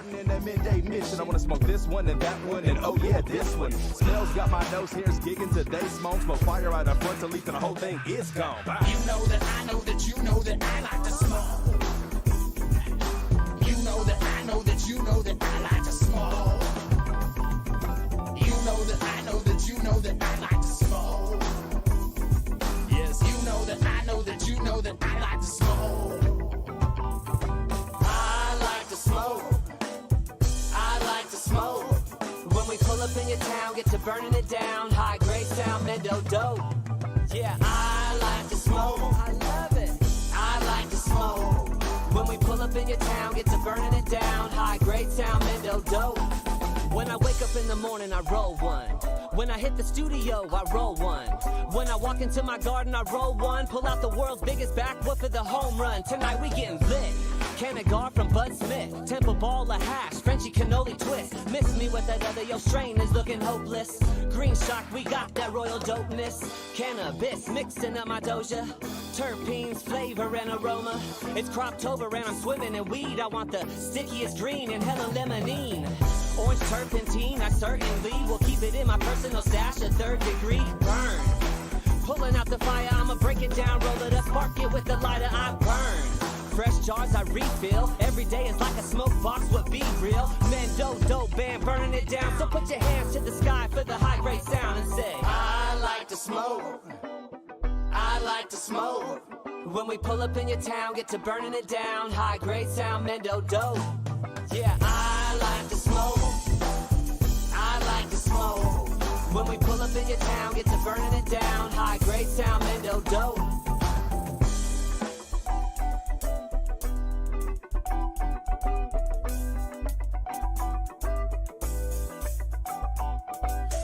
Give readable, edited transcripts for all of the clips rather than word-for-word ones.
starting in that midday mission. I wanna smoke this one and that one and oh yeah, this one. Smells got my nose hairs gigging today. Smoke fire right up front to leaf and the whole thing is gone. Bye. You know that I know that you know that I like to smoke. You know that I know that you know that I like to smoke. You know that I know that you know that I like to smoke. Yes, you know that I know that you know that I like to smoke. I like to smoke. I like to smoke. When we pull up in your town, get to burning it down. High grade sound, mendo dope. Yeah, I like to smoke. I love it. I like to smoke. When we pull up in your town, get to burning it down. High grade sound, mendo dope. When I wake up in the morning, I roll one. When I hit the studio, I roll one. When I walk into my garden, I roll one. Pull out the world's biggest backwood for the home run. Tonight we getting lit. Cannagar from Bud Smith. Temple ball of hash, Frenchy cannoli twist. Miss me with that other, your strain is looking hopeless. Green shock, we got that royal dopeness. Cannabis mixing up my doja. Terpenes, flavor and aroma. It's Croptober and I'm swimming in weed. I want the stickiest green and hella lemonine. Orange turpentine, I certainly will keep it in my personal stash. A third degree burn. Pulling out the fire, I'ma break it down, roll it up, spark it with the lighter, I burn. Fresh jars I refill. Every day is like a smoke box, what be real? Man, dope band, burning it down. So put your hands to the sky for the high grade sound and say, I like to smoke. I like to smoke. When we pull up in your town, get to burning it down. High grade sound, mendo dope. Yeah, I like to smoke. I like to smoke. When we pull up in your town, get to burning it down. High grade sound, mendo dope.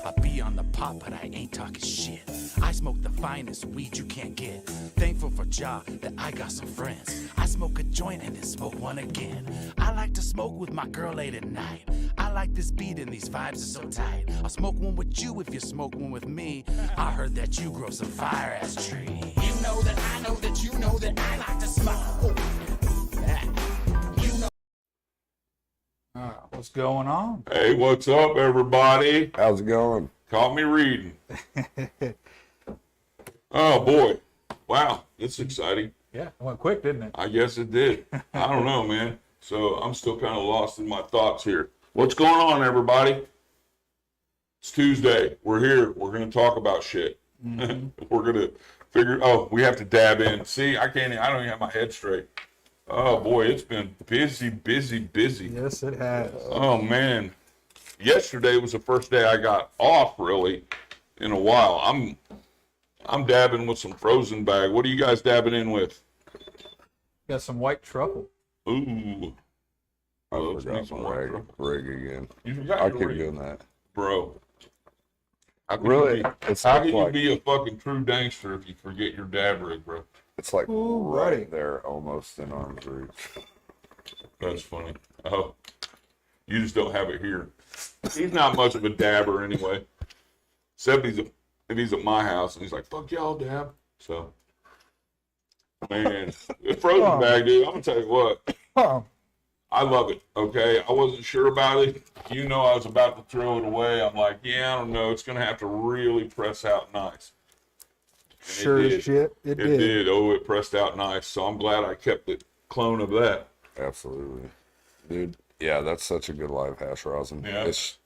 I be on the pop, but I ain't talking shit. I smoke the finest weed you can't get. Thankful for Jah that I got some friends. I smoke a joint and then smoke one again. I like to smoke with my girl late at night. I like this beat and these vibes are so tight. I'll smoke one with you if you smoke one with me. I heard that you grow some fire-ass tree. You know that I know that you know that I like to smoke. You know. What's going on? Hey, what's up, everybody? How's it going? Caught me reading. Oh, boy. Wow, it's exciting. Yeah, it went quick, didn't it? I guess it did. I don't know, man. So I'm still kind of lost in my thoughts here. What's going on, everybody? It's Tuesday. We're here. We're going to talk about shit. Mm-hmm. We're going to figure, we have to dab in. See, I don't even have my head straight. Oh, boy, it's been busy. Yes, it has. Oh, man. Yesterday was the first day I got off, really, in a while. I'm dabbing with some frozen bag. What are you guys dabbing in with? Got some white truffle. Ooh. I forgot my rig again. I keep doing that. Bro. How can you be a fucking true gangster if you forget your dab rig, bro? It's like right there, almost in arm's reach. That's funny. Oh, you just don't have it here. He's not much of a dabber anyway. Except if he's at my house and he's like, fuck y'all, dab. So, man, the frozen bag, dude, I'm going to tell you what. I love it, okay? I wasn't sure about it. You know I was about to throw it away. I'm like, yeah, I don't know. It's going to have to really press out nice. And sure as shit, it did. Oh, it pressed out nice. So I'm glad I kept the clone of that. Absolutely. Dude, yeah, that's such a good live hash rosin. Yeah, it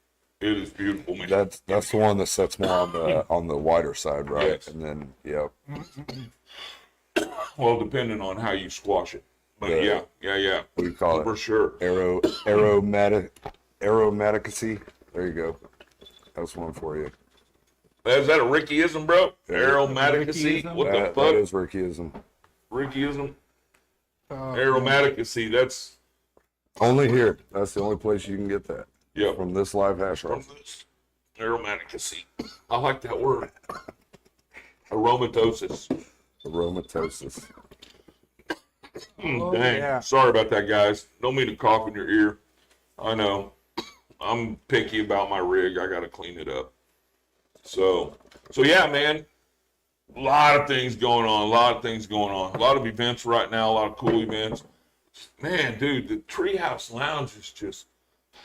is beautiful, man. That's the one that sets more on the wider side, right? Yes. And then, yep. Well, depending on how you squash it. But yeah. What do you call it? For sure. Aromaticacy. There you go. That's one for you. Is that a Rickyism, bro? Aromaticacy? What the fuck? That is Rickyism. Rickyism? Aromaticacy, that's... Only here. That's the only place you can get that. Yeah. From this live hash rosin. From this aromaticacy. I like that word. Aromatosis. Dang. Yeah. Sorry about that, guys. Don't mean to cough in your ear. I know. I'm picky about my rig. I got to clean it up. So yeah, man. A lot of things going on. A lot of events right now. A lot of cool events. Man, dude, the Treehouse Lounge is just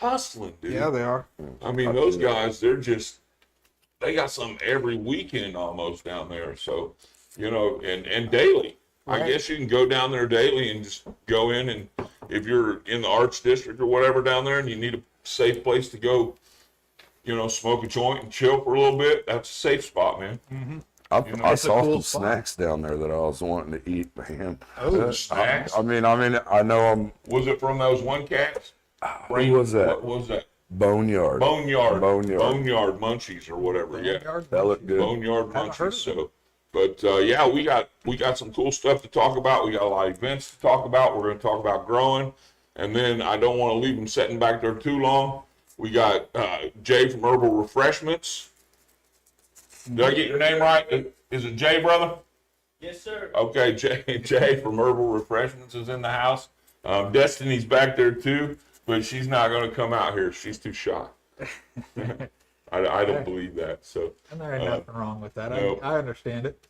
hustling, dude. Yeah, they are. I mean, those guys, they got something every weekend almost down there. So, and daily. Right. I guess you can go down there daily and just go in, and if you're in the Arts District or whatever down there and you need a safe place to go, smoke a joint and chill for a little bit, that's a safe spot, man. Mm-hmm. I saw cool some spot. snacks down there that I was wanting to eat, man. Oh, snacks? I mean, I know I'm. Was it from those one cats? Who was that? What was that? Boneyard. Boneyard munchies or whatever. Yeah, That looked good. Boneyard Haven't heard munchies. of So, but yeah, we got some cool stuff to talk about. We got a lot of events to talk about. We're going to talk about growing, and then I don't want to leave them sitting back there too long. We got Jay from Herbal Refreshments. Did I get your name right? Is it Jay, brother? Yes, sir. Okay, Jay from Herbal Refreshments is in the house. Destiny's back there too, but she's not going to come out here. She's too shy. I don't believe that. So And there ain't nothing wrong with that. no. I understand it.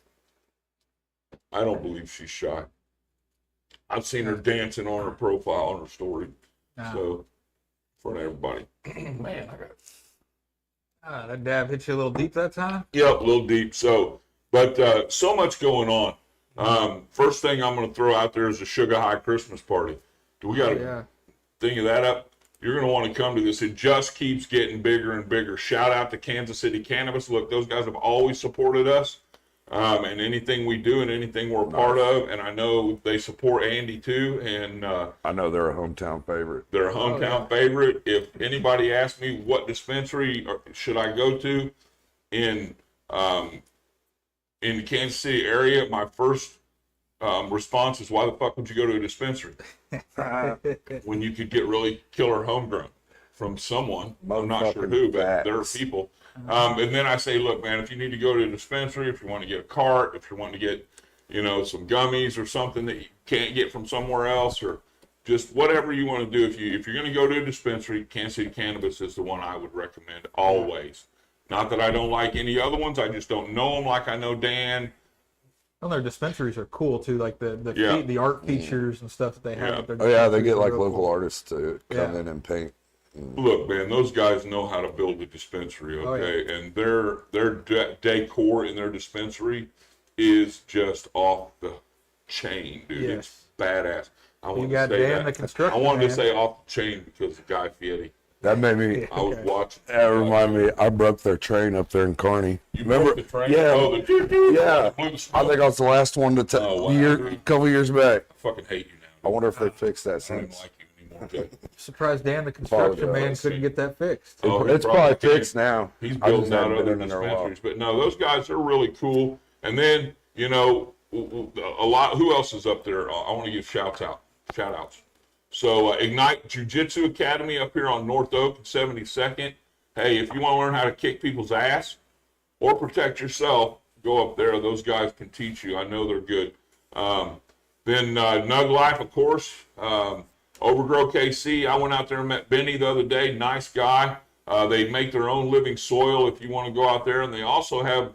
I don't believe she's shy. I've seen her dancing on her profile, on her story. Nah. So, in front of everybody. Man, I got That dab hit you a little deep that time? Yep, a little deep. So, but so much going on. First thing I'm going to throw out there is a Sugar High Christmas party. Do we got a thing of that up? You're going to want to come to this. It just keeps getting bigger and bigger. Shout out to Kansas City Cannabis. Look, those guys have always supported us. And anything we do and anything we're a part of. And I know they support Andy too. And I know they're a hometown favorite. they're a hometown favorite. If anybody asks me what dispensary should I go to in the Kansas City area, my first response is, why the fuck would you go to a dispensary when you could get really killer homegrown from someone? I'm not sure who, but there are people. And then I say, look, man, if you need to go to a dispensary, if you want to get a cart, if you want to get, some gummies or something that you can't get from somewhere else, or just whatever you want to do. If you're going to go to a dispensary, Kansas City Cannabis is the one I would recommend always. Not that I don't like any other ones. I just don't know them like I know Dan. Well, their dispensaries are cool too, like the art features and stuff that they have. Yeah. At their Oh yeah, they dispensaries get are like real local cool. artists to come in and paint. Look, man, those guys know how to build a dispensary, okay? Oh, yeah. And their decor in their dispensary is just off the chain, dude. Yes. It's badass. I wanted got to say Dan, that. the construction I wanted to man. say off the chain because of Guy Fieri. That made me. I was watching. That reminded me. I broke their train up there in Kearney. You Remember? broke the train? Yeah. Oh, the doo-doo. Yeah. Blew the I smoke. think I was the last one to take Oh, wow. a couple years back. I fucking hate you now. I wonder if they fixed that I don't even since. like you anymore, Jay. Surprised Dan, the construction man, Apologize. couldn't get that fixed. Oh, It's he probably can't. fixed now. He's I just building out haven't other been in there a while. dispensaries. But no, those guys are really cool. And then, a lot, who else is up there? I want to give shout outs. So Ignite Jiu-Jitsu Academy up here on North Oak and 72nd. Hey, if you want to learn how to kick people's ass or protect yourself, go up there. Those guys can teach you. I know they're good. Then Nug Life, of course. Overgrow KC. I went out there and met Benny the other day. Nice guy. They make their own living soil if you want to go out there. And they also have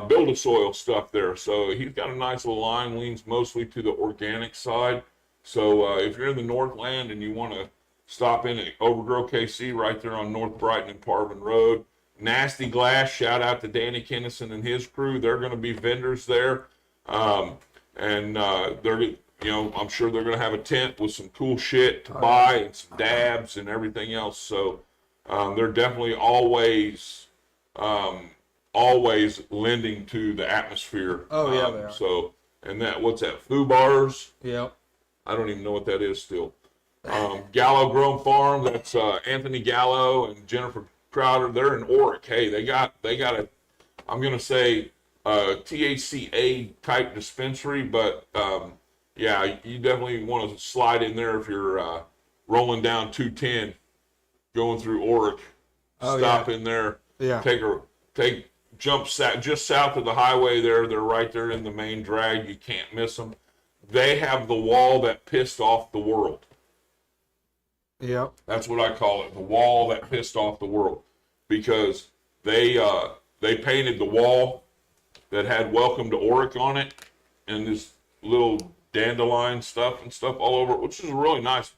build-a-soil stuff there. So he's got a nice little line, leans mostly to the organic side. So if you're in the Northland and you want to stop in at Overgrow KC right there on North Brighton and Parvin Road. Nasty Glass, shout out to Danny Kennison and his crew. They're going to be vendors there. And they're, I'm sure they're going to have a tent with some cool shit to buy and some dabs and everything else. So they're definitely always lending to the atmosphere. Oh, yeah, they are. So, and what's that? Foo Bars. Yep. I don't even know what that is still. Gallo Grown Farm, that's Anthony Gallo and Jennifer Crowder. They're in Oric. Hey, they got a, I'm going to say, THCA type dispensary, but yeah, you definitely want to slide in there if you're rolling down 210, going through Oric. Stop in there. Yeah. Jump just south of the highway there. They're right there in the main drag. You can't miss them. They have the wall that pissed off the world. Yep. That's what I call it, the wall that pissed off the world, because they painted the wall that had "Welcome to Oric" on it, and this little dandelion stuff and stuff all over it, which is a really nice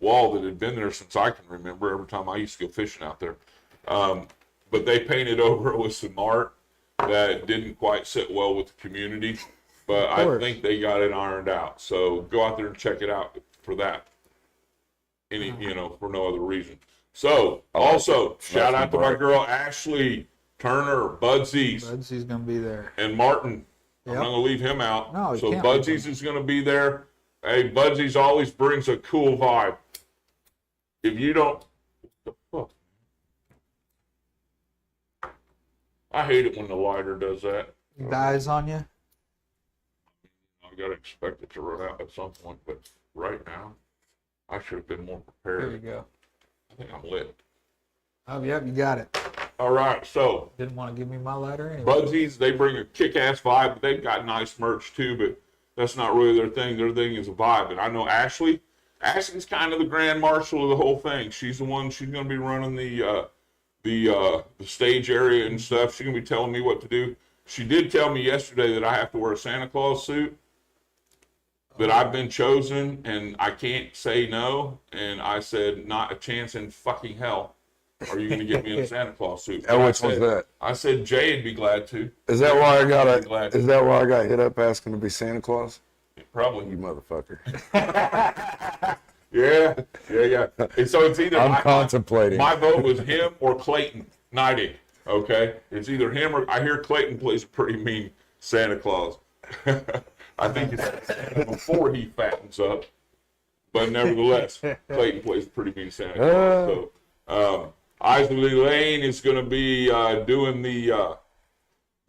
wall that had been there since I can remember. Every time I used to go fishing out there, but they painted over it with some art that didn't quite sit well with the community. But I think they got it ironed out. So go out there and check it out for that. For no other reason. So also shout out to my girl Ashley Turner, Budsies. Budsy's gonna be there. And Martin. Yep. I'm not gonna leave him out. No, so Budsies is gonna be there. Hey, Budsies always brings a cool vibe. If you don't, what the fuck? I hate it when the lighter does that. Dies on you. I gotta expect it to run out at some point, but right now, I should have been more prepared. There you go. I think I'm lit. Oh, yep, you got it. All right, so Didn't want to give me my lighter anyway. Budsies, they bring a kick-ass vibe, but they've got nice merch too, but that's not really their thing. Their thing is a vibe. And I know Ashley's kind of the grand marshal of the whole thing. She's the one, she's going to be running the stage area and stuff. She's going to be telling me what to do. She did tell me yesterday that I have to wear a Santa Claus suit, that I've been chosen and I can't say no. And I said, not a chance in fucking hell. Are you going to get me in a Santa Claus suit? How much was that? I said Jay would be glad to. Is that why I got hit up asking to be Santa Claus? Probably. You motherfucker. Yeah. And so it's either I'm contemplating. My vote was him or Clayton Nighting. Okay, it's either him or I hear Clayton plays a pretty mean Santa Claus. I think it's Santa before he fattens up, but nevertheless, Clayton plays a pretty mean Santa Claus. So Isley Lane is going to be doing the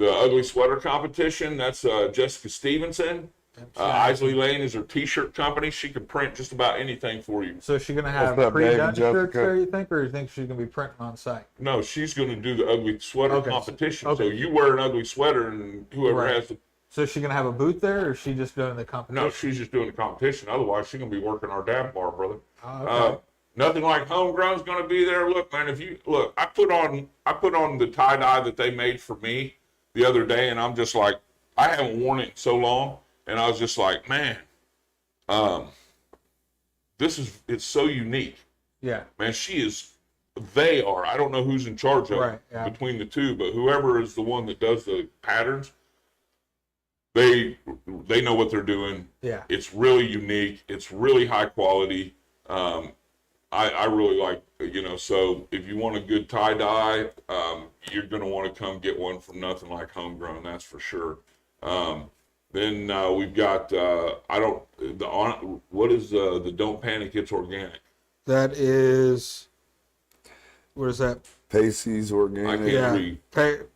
ugly sweater competition. That's Jessica Stevenson. Isley Lane is her t-shirt company. She can print just about anything for you. So is she going to have What's up, pre-done David, shirts Jessica? there, you think? Or you think she's going to be printing on site? No, she's going to do the ugly sweater competition. Okay. So you wear an ugly sweater, and whoever has the... So is she going to have a booth there, or is she just doing the competition? No, she's just doing the competition. Otherwise, she's going to be working our dab bar, brother. Oh, okay. Nothing like homegrown's going to be there. Look, man, I put on the tie-dye that they made for me the other day, and I'm just like, I haven't worn it in so long, and I was just like, man, it's so unique. Yeah. Man, they are. I don't know who's in charge of it between the two, but whoever is the one that does the patterns, they know what they're doing. Yeah. It's really unique. It's really high quality. I really like, so if you want a good tie-dye, you're going to want to come get one from Nothing Like Homegrown, that's for sure. Then we've got, what is the Don't Panic, It's Organic? That is, what is that? Pacey's I Organic. can't read.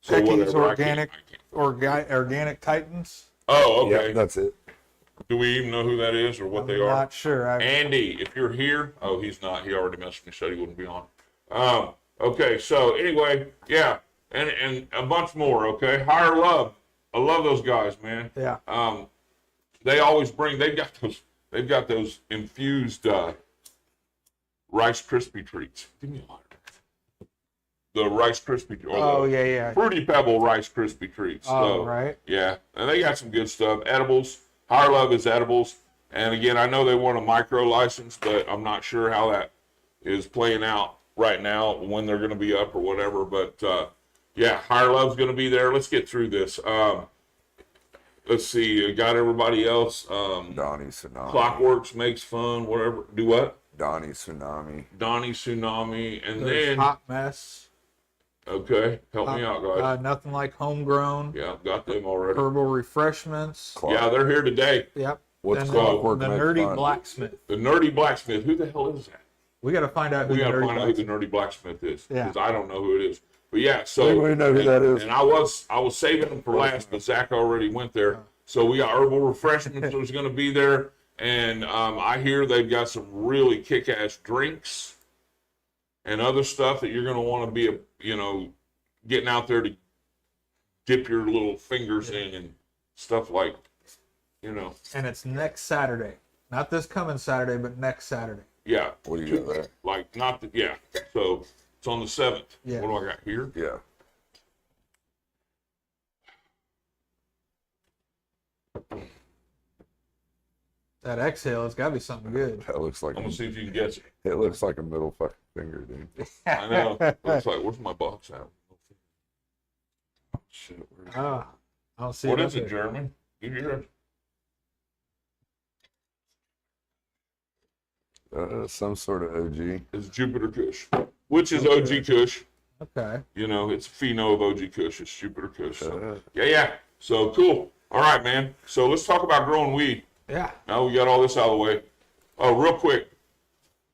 So Pecky's whatever, Organic, Organic Titans. Oh, okay. Yeah, that's it. Do we even know who that is or what they I'm are? not sure. Andy, if you're here, he's not. He already messaged me, said he wouldn't be on. Okay, so anyway, yeah, and a bunch more. Okay, Higher Love. I love those guys, man. Yeah. They always bring. They've got those infused Rice Krispie treats. Give me a lighter. The Rice Krispie. Yeah. Fruity Pebble Rice Krispie treats. Oh, right. Yeah, and they got some good stuff. Edibles. Higher Love is edibles. And again, I know they want a micro license, but I'm not sure how that is playing out right now, when they're going to be up or whatever. But yeah, Higher Love's going to be there. Let's get through this. Let's see. Got everybody else. Donnie Tsunami. Clockworks Makes Fun. Whatever. Do what? Donnie Tsunami. Donnie Tsunami. And There's then. Hot Mess. Okay. Help me out, guys. Nothing Like Homegrown. Yeah, got them already. Herbal Refreshments. Yeah, they're here today. Yep. What's And Clockwork the Makes Nerdy Fun? Blacksmith. The Nerdy Blacksmith. Who the hell is that? We got to find out who We the got to Nerdy find out who the Blacksmith Nerdy Blacksmith is, Yeah. because I don't know who it is. But yeah, so We know who that is. And I was saving them for last, but Zach already went there. So we got Herbal Refreshments that's going to be there, and I hear they've got some really kick-ass drinks and other stuff that you're going to want to be, getting out there to dip your little fingers in and stuff like, And it's next Saturday. Not this coming Saturday, but next Saturday. Yeah. What do you got there? Like yeah. So it's on the 7th. Yeah. What do I got here? Yeah. That exhale, it's got to be something good. That looks like I'm gonna see if you can guess it. it looks like a middle fucking finger, dude. I know. Looks like, where's my box at? Shit, where's I don't see what it. is it, Jeremy? You hear it? Some sort of OG. It's Jupiter Kush, which is OG Kush. Okay. You know, it's pheno of OG Kush. It's Jupiter Kush. So, yeah. So cool. All right, man. So let's talk about growing weed. Yeah. Now we got all this out of the way. Oh, real quick.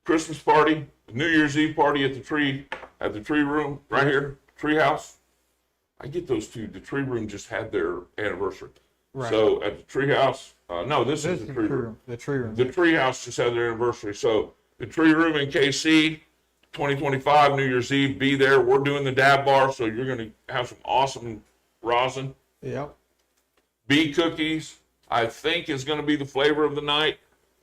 Christmas party, New Year's Eve party at the tree room right here, tree house. I get those two. The tree room just had their anniversary. Right. So at the tree house, no, this is the tree room. The tree room. The tree house just had their anniversary. So the tree room in KC, 2025, New Year's Eve, be there. We're doing the dab bar, so you're going to have some awesome rosin. Yep. Bee cookies, I think, is going to be the flavor of the night.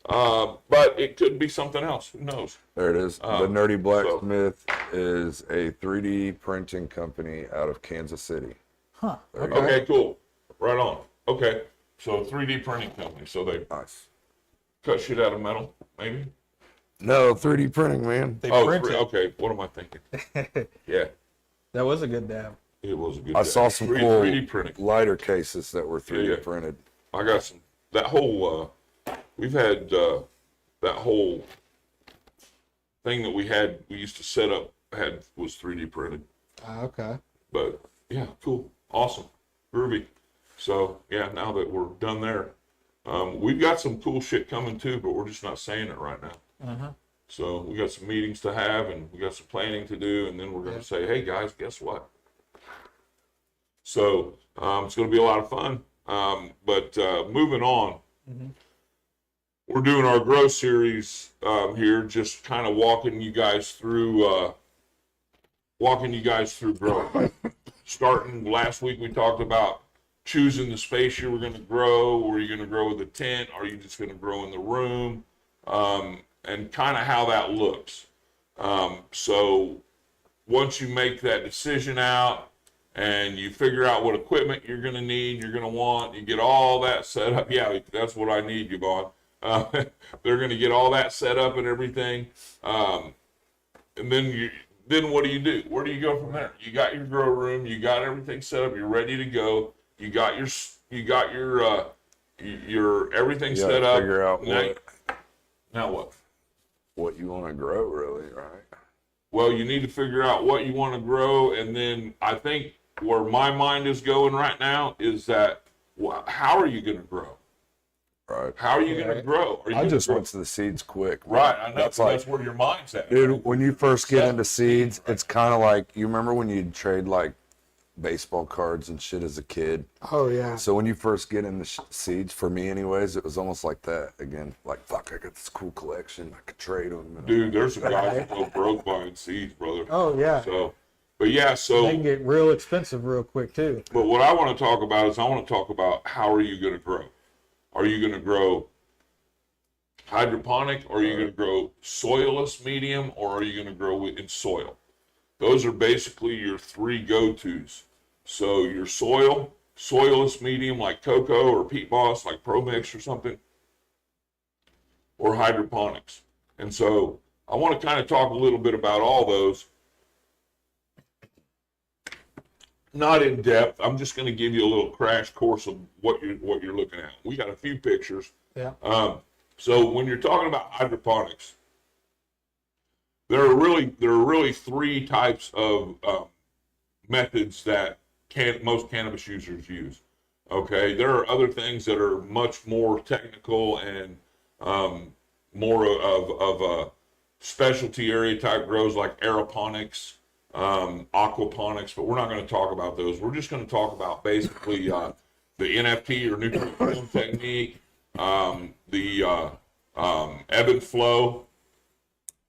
But it could be something else. Who knows? There it is. The Nerdy Blacksmith is a 3D printing company out of Kansas City. Huh. Okay, cool. Right on. Okay. So 3D printing company. So they Nice. cut shit out of metal, maybe? No, 3D printing, man. They Oh, print it. okay. What am I thinking? Yeah, That was a good dab. it was a good I day. saw some 3D cool printing. lighter cases that were 3D Yeah. printed. I got some, that whole, we've had, that whole thing that we used to set up was 3D printed. Okay. But yeah, cool. Awesome. Groovy. So yeah, now that we're done there, we've got some cool shit coming too, but we're just not saying it right now. So we got some meetings to have and we got some planning to do, and then we're going to say, hey guys, guess what? So it's going to be a lot of fun. But moving on, we're doing our grow series here, just kind of walking you guys through growing. Starting last week, we talked about choosing the space you were going to grow. Were you going to grow with a tent? Are you just going to grow in the room? And kind of how that looks. So once you make that decision out and you figure out what equipment you're going to need, you're going to want, you get all that set up. Yeah, that's what I need, Yvonne. They're going to get all that set up and everything. And then what do you do? Where do you go from there? You got your grow room, you got everything set up, you're ready to go. You got your everything You set gotta up. figure out Now what? what you want to grow, really, right? Well, you need to figure out what you want to grow, and then I think where my mind is going right now is that how are you going to grow? Right. How are you going to grow? Are you I gonna just grow? went to the seeds quick. Right, I know. That's That's where your mind's at. Dude, when you first get Set. into seeds, it's kind of like, you remember when you'd trade like baseball cards and shit as a kid? Oh yeah. So when you first get into seeds, for me anyways, it was almost like that again. Like, fuck, I got this cool collection. I could trade them. Dude, there's some guys that go broke buying seeds, brother. Oh yeah. So, but yeah, so. They can get real expensive real quick too. But what I want to talk about is I want to talk about how are you going to grow? Are you going to grow hydroponic, or are you going to grow soilless medium, or are you going to grow in soil? Those are basically your three go-tos. So your soilless medium like cocoa or peat moss like Pro Mix or something, or hydroponics. And so I want to kind of talk a little bit about all those. Not in depth. I'm just going to give you a little crash course of what you're looking at. We got a few pictures. Yeah. So when you're talking about hydroponics, there are really three types of methods that most cannabis users use. Okay, there are other things that are much more technical and more of a specialty area type grows, like aeroponics, aquaponics, but we're not going to talk about those. We're just going to talk about basically the NFT or nutrient film technique, the ebb and flow,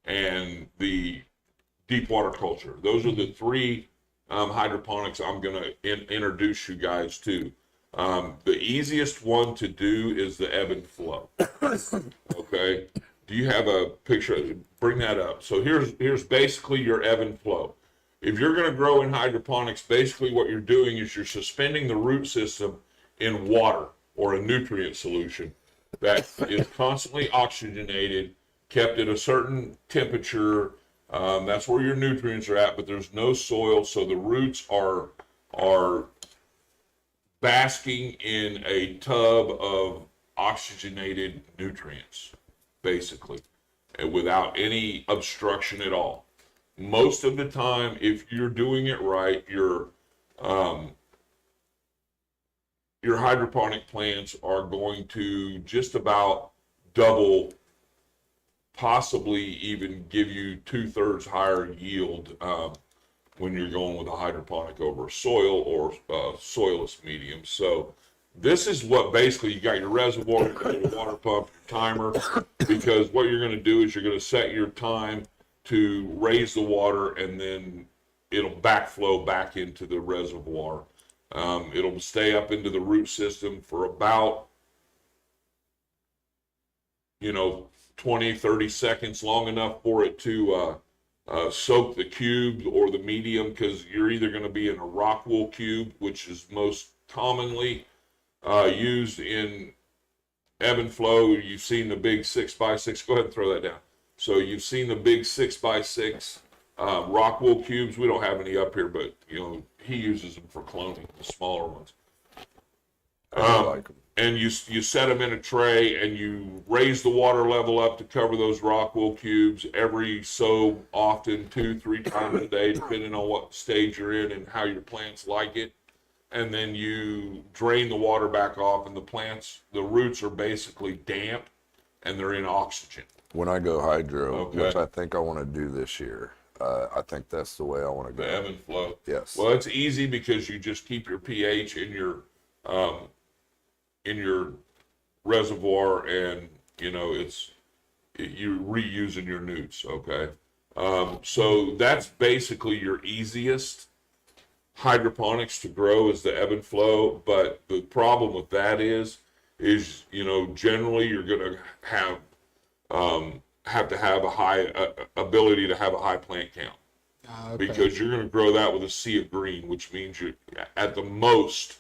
and the deep water culture. Those are the three hydroponics I'm going to introduce you guys to. The easiest one to do is the ebb and flow. Okay, do you have a picture? Bring that up. So here's basically your ebb and flow. If you're going to grow in hydroponics, basically what you're doing is you're suspending the root system in water or a nutrient solution that is constantly oxygenated, kept at a certain temperature. That's where your nutrients are at, but there's no soil, so the roots are basking in a tub of oxygenated nutrients, basically, and without any obstruction at all. Most of the time, if you're doing it right, your hydroponic plants are going to just about double, possibly even give you 2/3 higher yield when you're going with a hydroponic over a soil or soilless medium. So this is what basically you got your reservoir, you got your water pump, your timer, because what you're going to do is you're going to set your time to raise the water, and then it'll backflow back into the reservoir. It'll stay up into the root system for about, 20, 30 seconds, long enough for it to soak the cube or the medium, because you're either going to be in a rock wool cube, which is most commonly used in ebb and flow. You've seen the big 6x6. Go ahead and throw that down. So you've seen the big 6x6 rock wool cubes. We don't have any up here, but he uses them for cloning, the smaller ones. I like them. And you set them in a tray, and you raise the water level up to cover those rock wool cubes every so often, 2-3 times a day, depending on what stage you're in and how your plants like it. And then you drain the water back off, and the roots are basically damp, and they're in oxygen. When I go hydro, Okay. which I think I want to do this year, I think that's the way I want to go. The ebb and flow. Yes. Well, it's easy because you just keep your pH in your reservoir, and you're reusing your newts. Okay. So that's basically your easiest hydroponics to grow, is the ebb and flow. But the problem with that is generally you're going to have to have a high ability to have a high plant count, because you're going to grow that with a sea of green, which means you, at the most,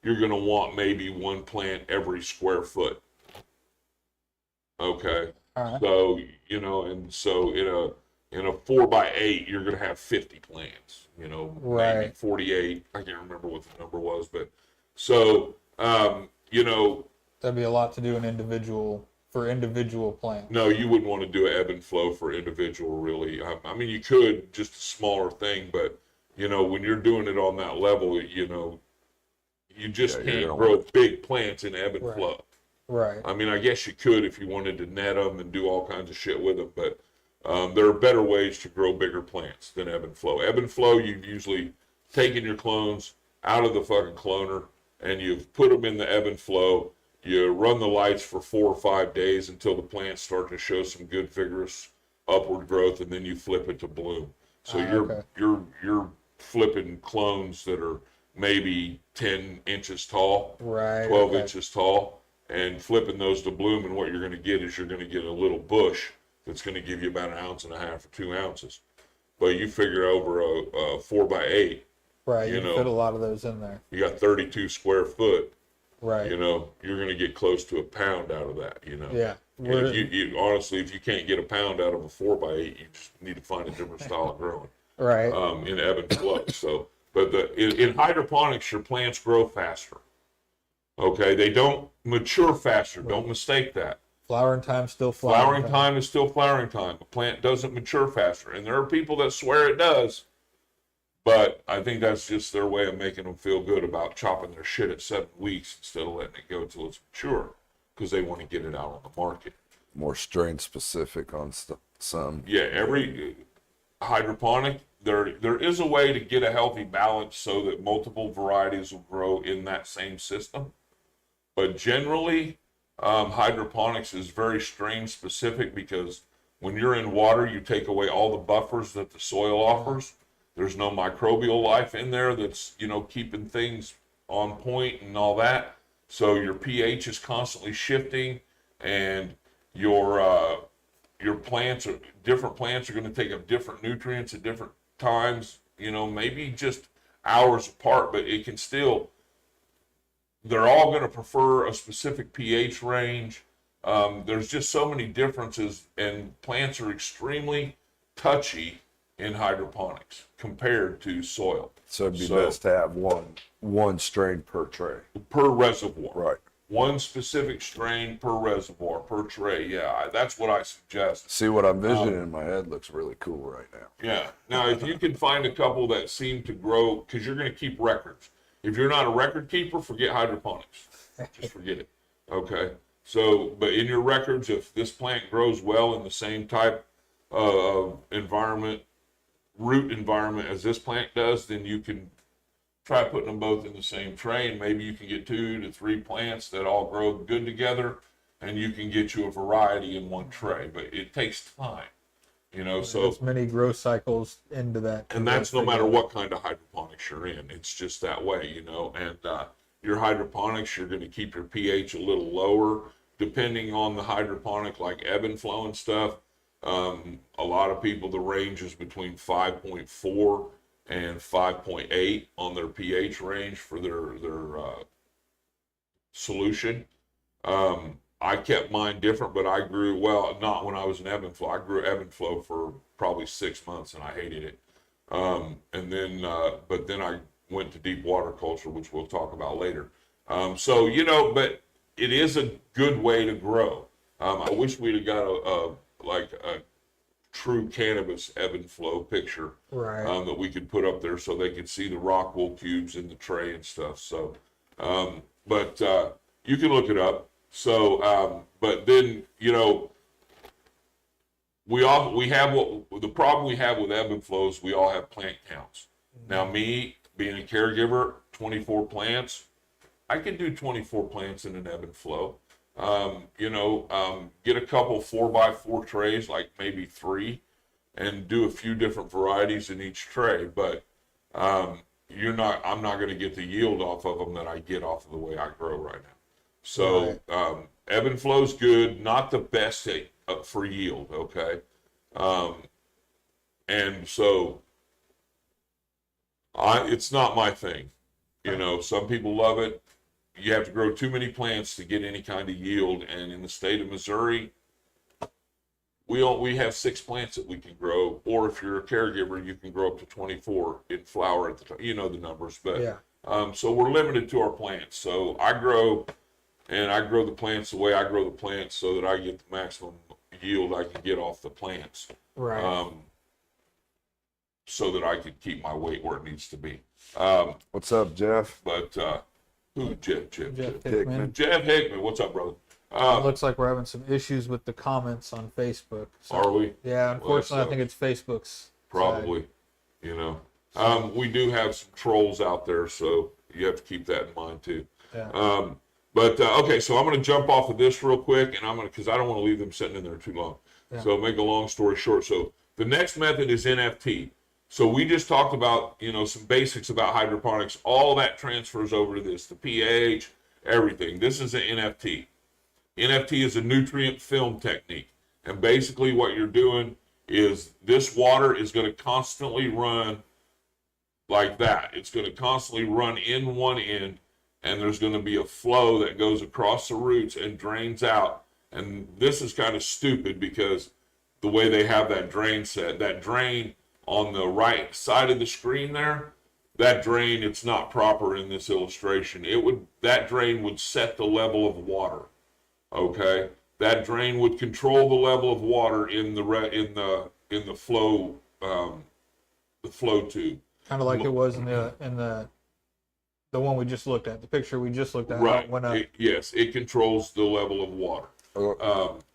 you're going to want maybe one plant every square foot. Okay. All right. So, and so in a 4x8, you're going to have 50 plants, maybe Right. 48. I can't remember what the number was, but so, That'd be a lot to do for individual plants. no, you wouldn't want to do an ebb and flow for individual, really. I mean, you could, just a smaller thing, but, when you're doing it on that level, you just Yeah, can't don't grow want big plants in ebb and Right. flow. Right. I mean, I guess you could if you wanted to net them and do all kinds of shit with them, but there are better ways to grow bigger plants than ebb and flow. Ebb and flow, you've usually taken your clones out of the fucking cloner, and you've put them in the ebb and flow. You run the lights for 4 or 5 days until the plants start to show some good, vigorous upward growth, and then you flip it to bloom. So okay. you're flipping clones that are maybe 10 inches tall, Right. 12 okay. inches tall, and flipping those to bloom. And what you're going to get is you're going to get a little bush that's going to give you about 1.5 ounces or 2 ounces. But you figure over a 4x8, Right. You can fit a lot of those in there. you got 32 square foot. Right. You're going to get close to a pound out of that. Yeah. And if honestly, if you can't get a pound out of a 4x8, you just need to find a different style of growing. Right. In ebb and flow. So, but in hydroponics, your plants grow faster. Okay, they don't mature faster. Right. Don't mistake that. Flowering time still flowering time is still flowering time. A plant doesn't mature faster, and there are people that swear it does. But I think that's just their way of making them feel good about chopping their shit at 7 weeks instead of letting it go till it's mature, because they want to get it out on the market. More strain specific on some. Yeah, every hydroponic, there is a way to get a healthy balance so that multiple varieties will grow in that same system. But generally, hydroponics is very strain specific, because when you're in water, you take away all the buffers that the soil offers. There's no microbial life in there that's, keeping things on point and all that. So your pH is constantly shifting, and your different plants are going to take up different nutrients at different times, maybe just hours apart, but it can still, they're all going to prefer a specific pH range. There's just so many differences, and plants are extremely touchy in hydroponics compared to soil. So it'd be best to have one strain per tray. Per reservoir. Right. One specific strain per reservoir, per tray. Yeah, that's what I suggest. See, what I'm visioning in my head looks really cool right now. Yeah. Now, if you can find a couple that seem to grow, because you're going to keep records. If you're not a record keeper, forget hydroponics. Just forget it. Okay. So, but in your records, if this plant grows well in the same type of environment, root environment as this plant does, then you can try putting them both in the same tray, and maybe you can get 2 to 3 plants that all grow good together, and you can get you a variety in one tray. But it takes time, you know. So there's many growth cycles into that, and that's no matter what kind of hydroponics you're in. It's just that way, you know. And your hydroponics, you're going to keep your pH a little lower, depending on the hydroponic, like ebb and flow and stuff. A lot of people, the range is between 5.4 and 5.8 on their pH range for their solution. I kept mine different, but I grew, well, not when I was in ebb and flow. I grew ebb and flow for probably 6 months, and I hated it. And then, but then I went to deep water culture, which we'll talk about later. So, you know, but it is a good way to grow. I wish we'd have got a true cannabis ebb and flow picture, right, that we could put up there so they could see the rock wool cubes in the tray and stuff. So, but you can look it up. So, but then, you know, we have the problem we have with ebb and flows. We all have plant counts. Now, me being a caregiver, 24 plants, I could do 24 plants in an ebb and flow. You know, get a couple 4x4 trays, like maybe 3, and do a few different varieties in each tray. But I'm not going to get the yield off of them that I get off of the way I grow right now. So ebb and flow's good, not the best for yield. Okay, and so it's not my thing. You know, some people love it. You have to grow too many plants to get any kind of yield, and in the state of Missouri, we have 6 plants that we can grow, or if you're a caregiver, you can grow up to 24 in flower at the time. You know the numbers, but yeah. So we're limited to our plants. So I grow the plants the way I grow the plants, so that I get the maximum yield I can get off the plants, right? So that I can keep my weight where it needs to be. What's up, Jeff? But who? Jeff Hickman. Jeff Hickman. What's up, brother? It looks like we're having some issues with the comments on Facebook. So, are we? Yeah, unfortunately, I think it's Facebook's probably side. You know, we do have some trolls out there, so you have to keep that in mind too. Yeah. But okay, so I'm going to jump off of this real quick, and because I don't want to leave them sitting in there too long. Yeah. So make a long story short. So the next method is NFT. So we just talked about, you know, some basics about hydroponics. All that transfers over to this, the pH, everything. This is an NFT. NFT is a nutrient film technique. And basically what you're doing is this water is going to constantly run like that. It's going to constantly run in one end, and there's going to be a flow that goes across the roots and drains out. And this is kind of stupid because the way they have that drain set, that drain on the right side of the screen there, that drain, it's not proper in this illustration. That drain would set the level of water. Okay, that drain would control the level of water in the flow, the flow tube. Kind of like it was in the one we just looked at, the picture we just looked at. Right. Went up. Yes, it controls the level of water.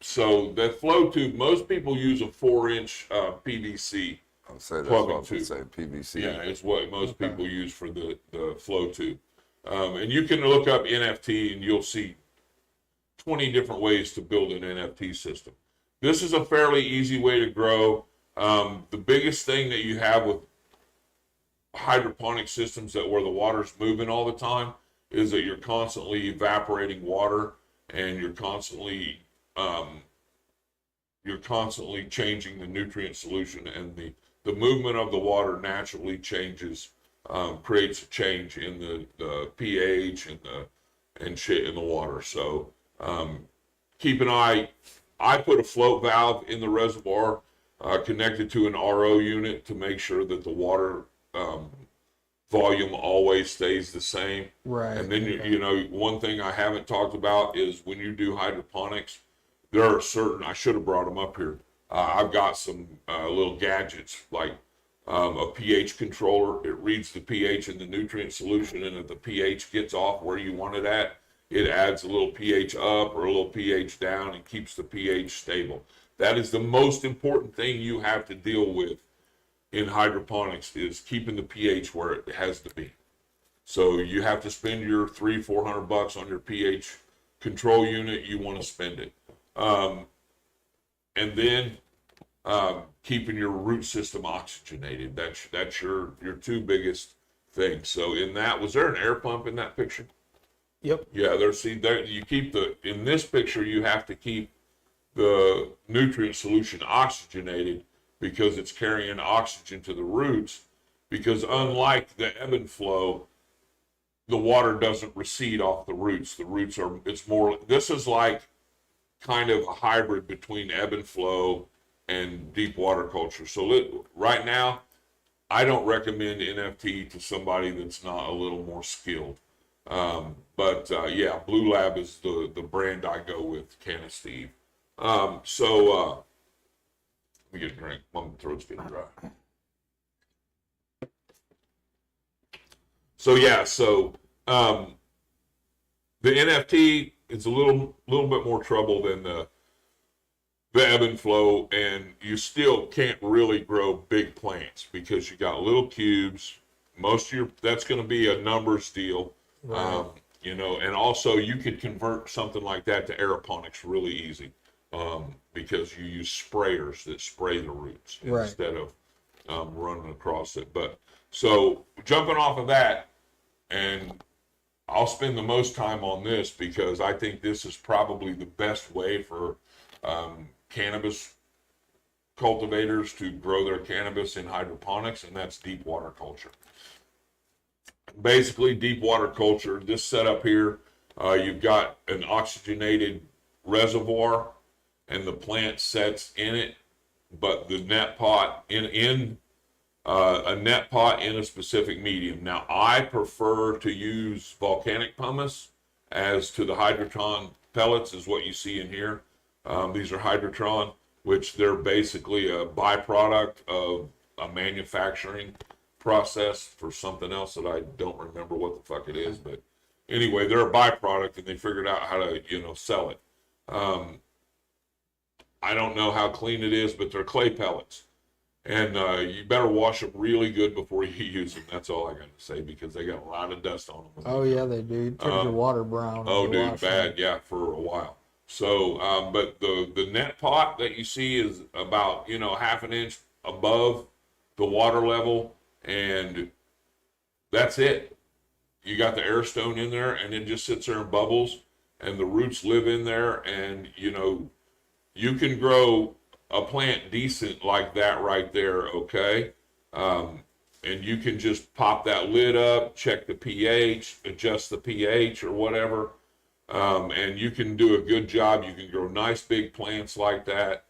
So that flow tube, most people use a 4-inch PVC. I'll say that's plugging what I tube. say, PVC. Yeah, it's what most people use for the flow tube. And you can look up NFT and you'll see 20 different ways to build an NFT system. This is a fairly easy way to grow. The biggest thing that you have with hydroponic systems where the water's moving all the time is that you're constantly evaporating water, and you're constantly changing the nutrient solution, and the movement of the water naturally changes, creates a change in the pH and the water. So keep an eye. I put a float valve in the reservoir connected to an RO unit to make sure that the water volume always stays the same. Right. And then, you know, one thing I haven't talked about is when you do hydroponics, there are certain, I should have brought them up here. I've got some little gadgets like a pH controller. It reads the pH in the nutrient solution, and if the pH gets off where you want it at, it adds a little pH up or a little pH down and keeps the pH stable. That is the most important thing you have to deal with in hydroponics, is keeping the pH where it has to be. So you have to spend your $300-400 on your pH control unit. You want to spend it. And then keeping your root system oxygenated. That's your two biggest things. So in that, was there an air pump in that picture? Yep. Yeah, there you keep in this picture you have to keep the nutrient solution oxygenated because it's carrying oxygen to the roots, because unlike the ebb and flow, the water doesn't recede off the roots. The roots are, this is like kind of a hybrid between ebb and flow and deep water culture. So right now, I don't recommend NFT to somebody that's not a little more skilled. Yeah, Blue Lab is the brand I go with, Can of Steve. Let me get a drink. My throat's getting dry. The NFT is a little bit more trouble than the ebb and flow, and you still can't really grow big plants because you got little cubes. That's going to be a numbers deal. Right. You know, and also you could convert something like that to aeroponics really easy, because you use sprayers that spray the roots instead of running across it. But so jumping off of that, and I'll spend the most time on this because I think this is probably the best way for cannabis cultivators to grow their cannabis in hydroponics, and that's deep water culture. Basically, deep water culture, this setup here, you've got an oxygenated reservoir and the plant sets in it, but the net pot in a net pot in a specific medium. Now, I prefer to use volcanic pumice as to the hydrotron pellets is what you see in here. These are hydrotron, which they're basically a byproduct of a manufacturing process for something else that I don't remember what the fuck it is, but anyway, they're a byproduct, and they figured out how to, sell it. I don't know how clean it is, but they're clay pellets, and you better wash them really good before you use them. That's all I got to say, because they got a lot of dust on them. Oh yeah, they do. It turns your water brown. Oh, dude, bad. Yeah, for a while. So, but the net pot that you see is about half an inch above the water level. And that's it. You got the air stone in there, and it just sits there and bubbles, and the roots live in there, and you can grow a plant decent like that right there, okay? And you can just pop that lid up, check the pH, adjust the pH or whatever, and you can do a good job. You can grow nice big plants like that.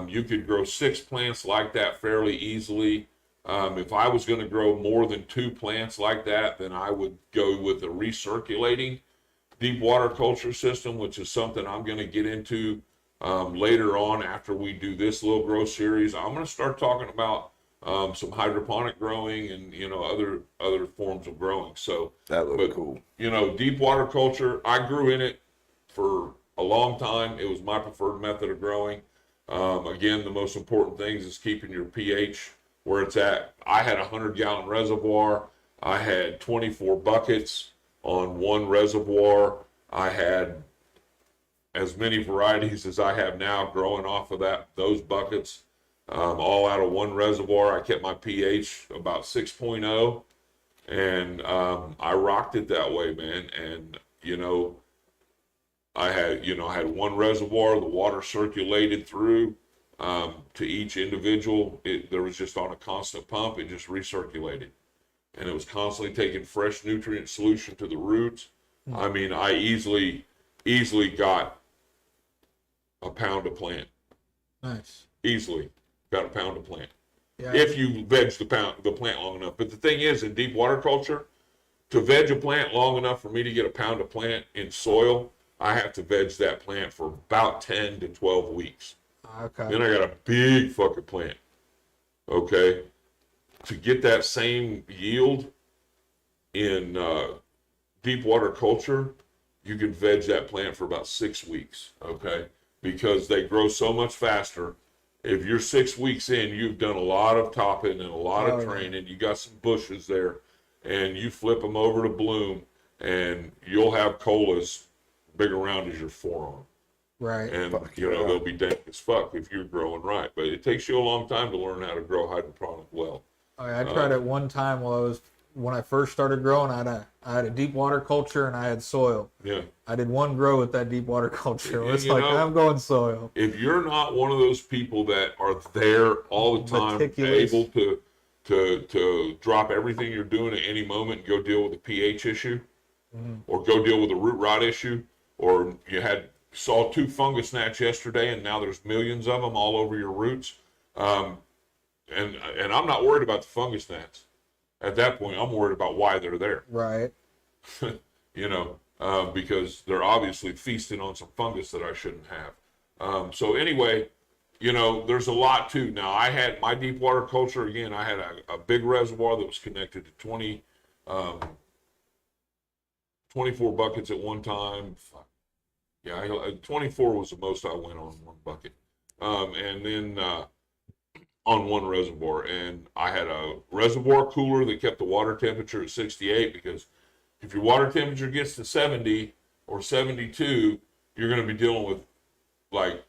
You could grow 6 plants like that fairly easily. If I was going to grow more than 2 plants like that, then I would go with a recirculating deep water culture system, which is something I'm going to get into later on after we do this little grow series. I'm going to start talking about some hydroponic growing and other forms of growing. So that looks cool. Deep water culture, I grew in it for a long time. It was my preferred method of growing. Again, the most important things is keeping your pH where it's at. I had a 100-gallon reservoir. I had 24 buckets on one reservoir. I had as many varieties as I have now growing off of those buckets, all out of one reservoir. I kept my pH about 6.0, and I rocked it that way, man. And I had one reservoir. The water circulated through to each individual. There was just on a constant pump. It just recirculated, and it was constantly taking fresh nutrient solution to the roots. I mean, I easily got a pound a plant. Nice. Easily. Got a pound a plant. Yeah. If you veg the plant long enough. But the thing is, in deep water culture, to veg a plant long enough for me to get a pound of plant in soil, I have to veg that plant for about 10 to 12 weeks. Okay. Then I got a big fucking plant. Okay. To get that same yield in deep water culture, you can veg that plant for about 6 weeks. Okay. Because they grow so much faster. If you're 6 weeks in, you've done a lot of topping and a lot of training. You got some bushes there, and you flip them over to bloom, and you'll have colas big around as your forearm. Right. And, they'll be dank as fuck if you're growing right. But it takes you a long time to learn how to grow hydroponic well. Oh, yeah, I tried it one time when I first started growing. I had a deep water culture and I had soil. Yeah. I did one grow with that deep water culture. It's like, I'm going soil. If you're not one of those people that are there all the time, able to drop everything you're doing at any moment and go deal with a pH issue, or go deal with a root rot issue, or you saw 2 fungus gnats yesterday and now there's millions of them all over your roots, and I'm not worried about the fungus gnats. At that point, I'm worried about why they're there. Right. Because they're obviously feasting on some fungus that I shouldn't have. So anyway, there's a lot too. Now, I had my deep water culture, again, I had a big reservoir that was connected to 24 buckets at one time. Yeah, 24 was the most I went on one bucket. And then on one reservoir. And I had a reservoir cooler that kept the water temperature at 68, because if your water temperature gets to 70 or 72, you're going to be dealing with like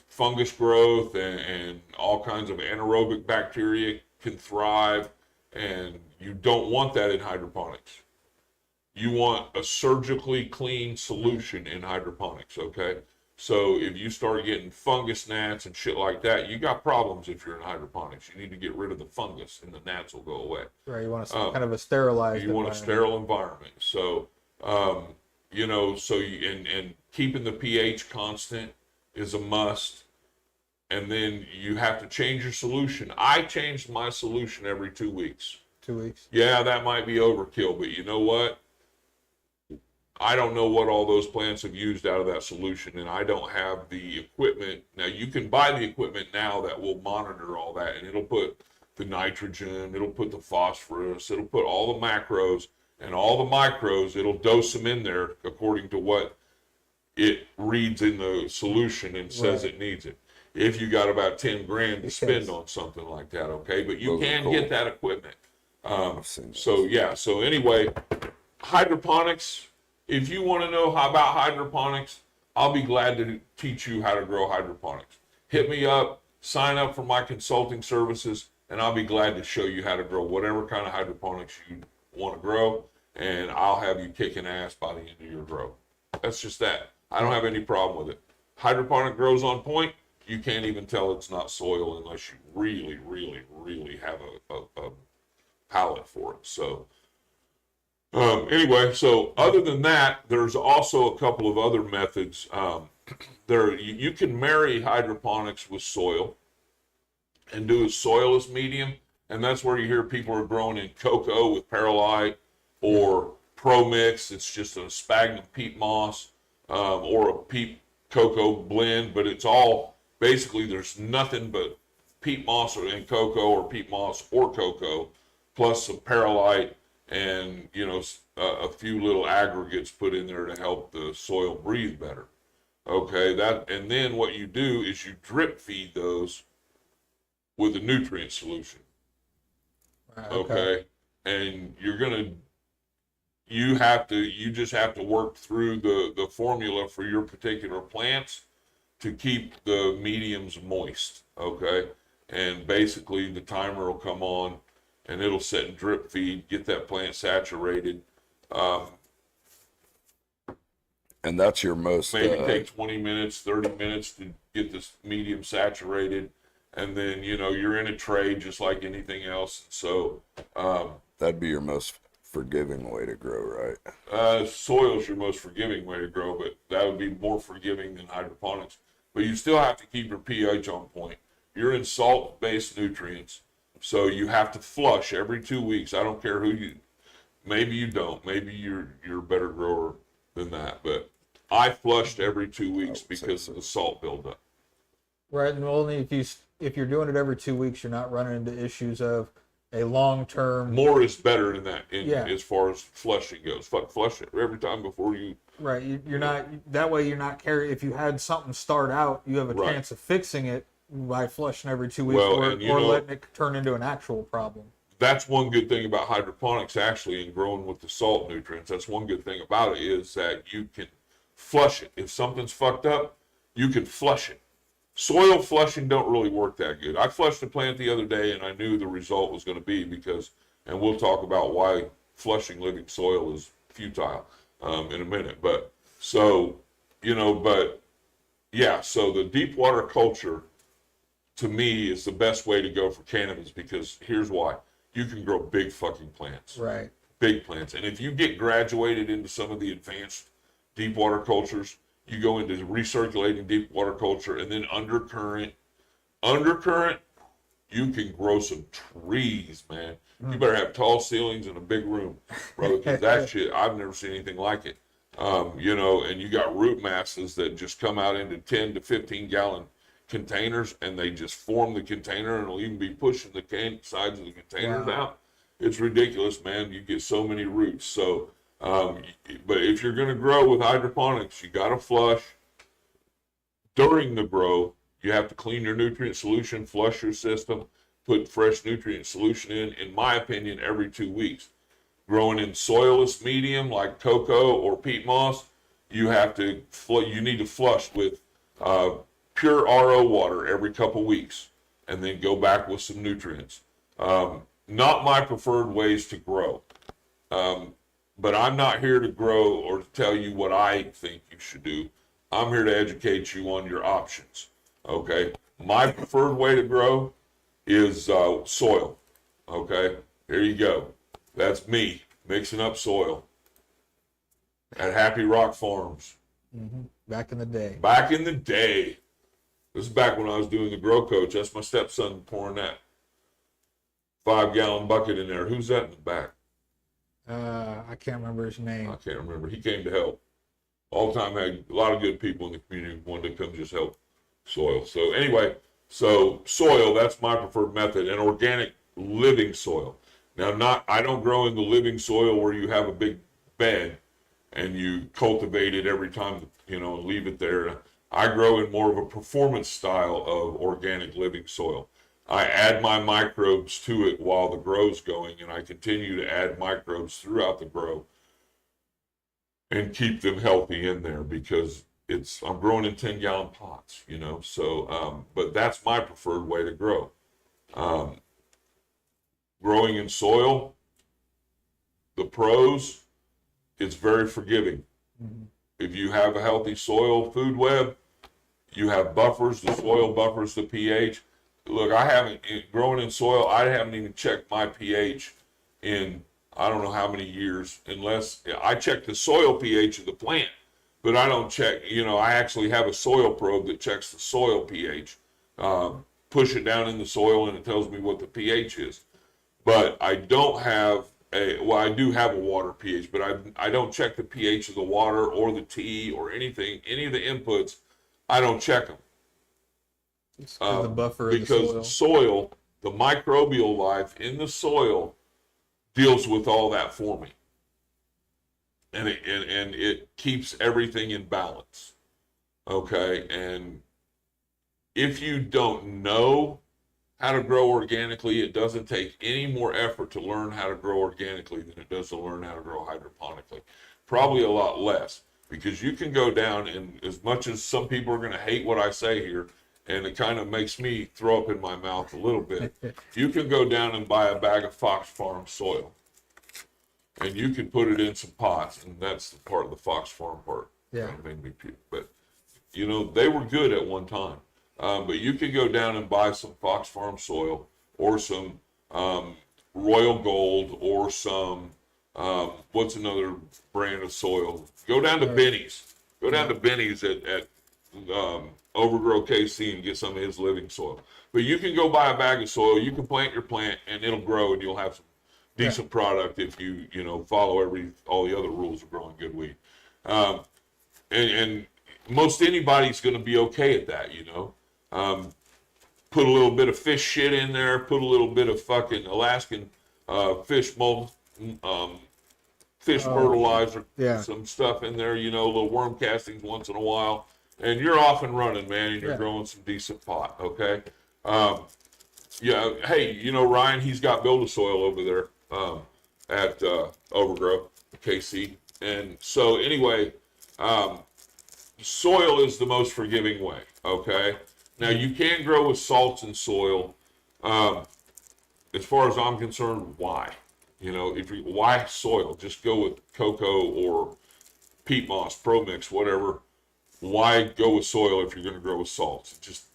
fungus growth and all kinds of anaerobic bacteria can thrive, and you don't want that in hydroponics. You want a surgically clean solution in hydroponics, okay? So if you start getting fungus gnats and shit like that, you got problems if you're in hydroponics. You need to get rid of the fungus and the gnats will go away. Right, you want kind of a sterilized want a sterile environment. So, and keeping the pH constant is a must. And then you have to change your solution. I changed my solution every 2 weeks. 2 weeks? Yeah, that might be overkill, but you know what? I don't know what all those plants have used out of that solution, and I don't have the equipment. Now, you can buy the equipment now that will monitor all that, and it'll put the nitrogen, it'll put the phosphorus, it'll put all the macros, and all the micros, it'll dose them in there according to what it reads in the solution and says it needs it. If you got about 10 grand to spend on something like that, okay? But you can get that equipment. So anyway, hydroponics, if you want to know about hydroponics, I'll be glad to teach you how to grow hydroponics. Hit me up, sign up for my consulting services, and I'll be glad to show you how to grow whatever kind of hydroponics you want to grow, and I'll have you kicking ass by the end of your grow. That's just that. I don't have any problem with it. Hydroponic grows on point. You can't even tell it's not soil unless you really, really, really have a palate for it. So anyway, so other than that, there's also a couple of other methods. You can marry hydroponics with soil and do a soilless medium, and that's where you hear people are growing in cocoa with perlite, or Pro Mix. It's just a sphagnum peat moss, or a peat cocoa blend, but it's all basically, there's nothing but peat moss and cocoa, or peat moss or cocoa, plus some perlite and a few little aggregates put in there to help the soil breathe better. Okay, and then what you do is you drip feed those with a nutrient solution. Okay, and you just have to work through the formula for your particular plants to keep the mediums moist. Okay, and basically the timer will come on and it'll set and drip feed, get that plant saturated. And that's your most... Maybe take 20 minutes, 30 minutes to get this medium saturated. And then, you're in a tray just like anything else. So... that'd be your most forgiving way to grow, right? Soil's your most forgiving way to grow, but that would be more forgiving than hydroponics. but you still have to keep your pH on point. You're in salt-based nutrients, so you have to flush every 2 weeks. I don't care who you, maybe you don't, maybe you're a better grower than that, but I flushed every 2 weeks because of the salt buildup. Right, and only if you're doing it every 2 weeks, you're not running into issues of a long-term. More is better than that Yeah. as far as flushing goes. Flush it every time before you. Right, you're not that way. You're not carrying. If you had something start out, you have a Right. chance of fixing it by flushing every 2 weeks, Well, or and you know, letting it turn into an actual problem. That's one good thing about hydroponics, actually, and growing with the salt nutrients. That's one good thing about it is that you can flush it. If something's fucked up, you can flush it. Soil flushing don't really work that good. I flushed a plant the other day, and I knew the result was going to be because, and we'll talk about why flushing living soil is futile in a minute. But so, but yeah, so the deep water culture to me is the best way to go for cannabis because here's why. You can grow big fucking plants. Right. Big plants. And if you get graduated into some of the advanced deep water cultures, you go into recirculating deep water culture and then undercurrent, you can grow some trees, man. You better have tall ceilings and a big room, brother, because that shit, I've never seen anything like it. And you got root masses that just come out into 10 to 15 gallon containers and they just form the container and it'll even be pushing the sides of the containers out. It's ridiculous, man. You get so many roots. So, but if you're going to grow with hydroponics, you got to flush during the grow. You have to clean your nutrient solution, flush your system, put fresh nutrient solution in my opinion, every 2 weeks. Growing in soilless medium like cocoa or peat moss, you need to flush with pure RO water every couple weeks and then go back with some nutrients. Not my preferred ways to grow. But I'm not here to grow or to tell you what I think you should do. I'm here to educate you on your options. Okay? My preferred way to grow is soil. Okay? Here you go. That's me mixing up soil at Happy Rock Farms. Back in the day. Back in the day. This is back when I was doing the Grow Coach. That's my stepson pouring that 5-gallon bucket in there. Who's that in the back? I can't remember his name. I can't remember. He came to help. All the time had a lot of good people in the community who wanted to come just help soil. So anyway, soil, that's my preferred method, and organic living soil. Now, I don't grow in the living soil where you have a big bed and you cultivate it every time, and leave it there. I grow in more of a performance style of organic living soil. I add my microbes to it while the grow's going, and I continue to add microbes throughout the grow and keep them healthy in there because I'm growing in 10-gallon pots, So, but that's my preferred way to grow. Growing in soil, the pros, it's very forgiving. If you have a healthy soil food web, you have buffers, the soil buffers the pH. Look, growing in soil, I haven't even checked my pH in I don't know how many years, unless I check the soil pH of the plant, but I don't check, I actually have a soil probe that checks the soil pH, push it down in the soil and it tells me what the pH is. But I don't have I do have a water pH, but I don't check the pH of the water or the tea or anything, any of the inputs, I don't check them. The buffer because of the soil. The soil, the microbial life in the soil deals with all that for me. And it keeps everything in balance. Okay? And if you don't know how to grow organically, it doesn't take any more effort to learn how to grow organically than it does to learn how to grow hydroponically. Probably a lot less, because you can go down, and as much as some people are going to hate what I say here, and it kind of makes me throw up in my mouth a little bit, you can go down and buy a bag of Fox Farm soil, and you can put it in some pots, and that's the part of the Fox Farm part. Yeah. That made me puke. But, they were good at one time. But you can go down and buy some Fox Farm soil or some Royal Gold or some, what's another brand of soil? Go down to Benny's. Go down to Benny's at Overgrow KC and get some of his living soil. But you can go buy a bag of soil, you can plant your plant, and it'll grow, and you'll have some decent product if you follow all the other rules of growing good weed. And most anybody's going to be okay at that, Put a little bit of fish shit in there, put a little bit of fucking Alaskan fish mold, fish fertilizer, some stuff in there, little worm castings once in a while, and you're off and running, man, and you're growing some decent pot, okay? Hey, Ryan, he's got Build-A-Soil over there at Overgrow, KC. And so anyway, soil is the most forgiving way, okay? Now, you can grow with salts in soil. As far as I'm concerned, why? Why soil? Just go with cocoa or peat moss, Pro Mix, whatever. Why go with soil if you're going to grow with salts? It just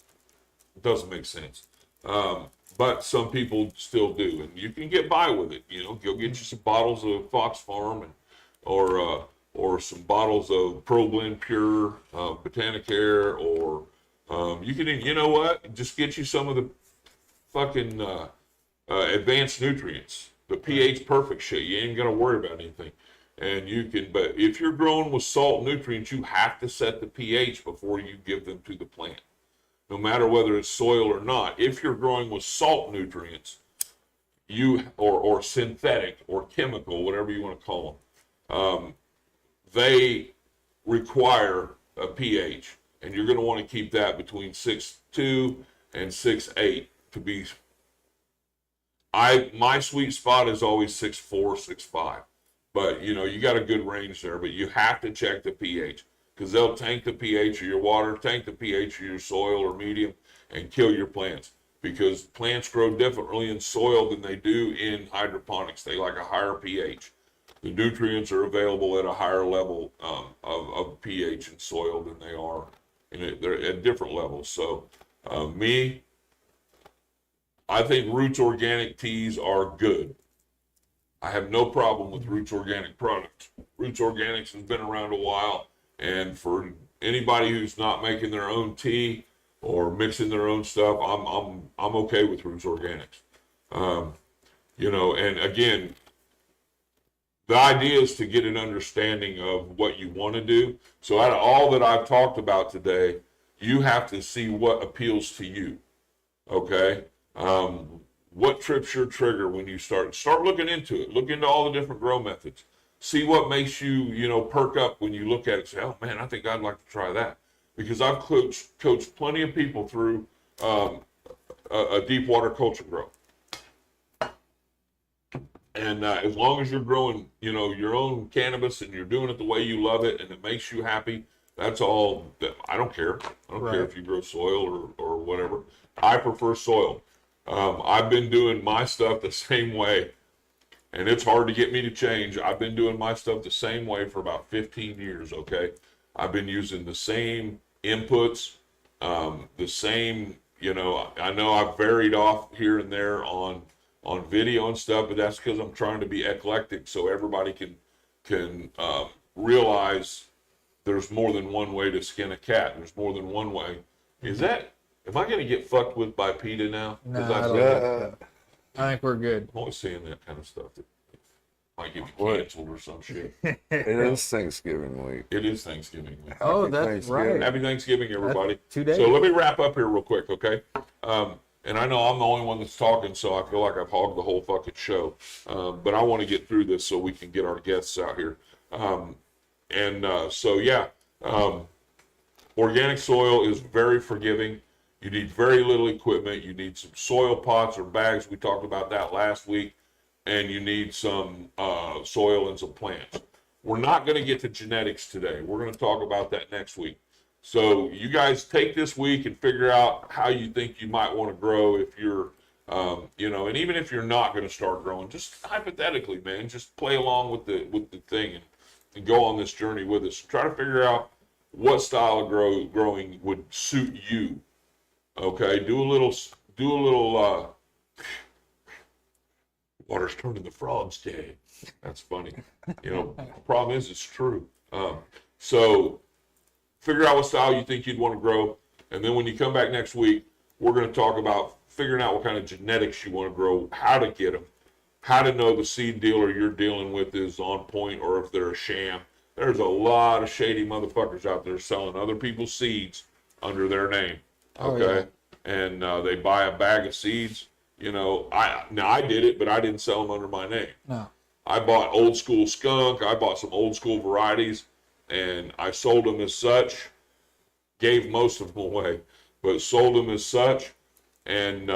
doesn't make sense. But some people still do, and you can get by with it. Go get you some bottles of Fox Farm or some bottles of Pro Blend Pure, Botanicare, or you can, just get you some of the fucking advanced nutrients, the pH perfect shit. You ain't gonna worry about anything. And but if you're growing with salt nutrients, you have to set the pH before you give them to the plant, no matter whether it's soil or not. If you're growing with salt nutrients, or synthetic or chemical, whatever you want to call them, they require a pH, and you're going to want to keep that between 6.2 and 6.8 to be. My sweet spot is always 6.4, 6.5, but you got a good range there. But you have to check the pH, because they'll tank the pH of your water, tank the pH of your soil or medium, and kill your plants. Because plants grow differently in soil than they do in hydroponics. They like a higher pH. The nutrients are available at a higher level of pH in soil than they are they're at different levels. So I think Roots Organic teas are good. I have no problem with Roots Organic products. Roots Organics has been around a while, and for anybody who's not making their own tea or mixing their own stuff, I'm okay with Roots Organics. And again, the idea is to get an understanding of what you want to do. So out of all that I've talked about today, you have to see what appeals to you. Okay? What trips your trigger when you start looking into it. Look into all the different grow methods. See what makes you, perk up when you look at it and say, oh man, I think I'd like to try that. Because I've coached plenty of people through a deep water culture grow. And as long as you're growing, your own cannabis and you're doing it the way you love it and it makes you happy, that's all. I don't care. I don't care if you grow soil or whatever. I prefer soil. I've been doing my stuff the same way, and it's hard to get me to change. I've been doing my stuff the same way for about 15 years, okay? I've been using the same inputs, the same, I know I've varied off here and there on video and stuff, but that's because I'm trying to be eclectic so everybody can realize there's more than one way to skin a cat. There's more than one way. Am I going to get fucked with by PETA now? No, I think we're good. I'm always saying that kind of stuff that might get me canceled or some shit. It is Thanksgiving week. It is Thanksgiving week. Oh, that's right. Happy Thanksgiving, everybody. That's 2 days. So let me wrap up here real quick, okay? And I know I'm the only one that's talking, so I feel like I've hogged the whole fucking show. But I want to get through this so we can get our guests out here. Organic soil is very forgiving. You need very little equipment. You need some soil pots or bags. We talked about that last week. And you need some soil and some plants. We're not going to get to genetics today. We're going to talk about that next week. So you guys take this week and figure out how you think you might want to grow if you're, and even if you're not going to start growing, just hypothetically, man, just play along with the thing and go on this journey with us. Try to figure out what style of growing would suit you. Okay, do a little. Water's turning the frogs dead. That's funny. The problem is it's true. So figure out what style you think you'd want to grow, and then when you come back next week, we're going to talk about figuring out what kind of genetics you want to grow, how to get them, how to know the seed dealer you're dealing with is on point or if they're a sham. There's a lot of shady motherfuckers out there selling other people's seeds under their name. Okay, and they buy a bag of seeds. You know, I did it, but I didn't sell them under my name. No. I bought old school skunk. I bought some old school varieties, and I sold them as such. Gave most of them away, but sold them as such, and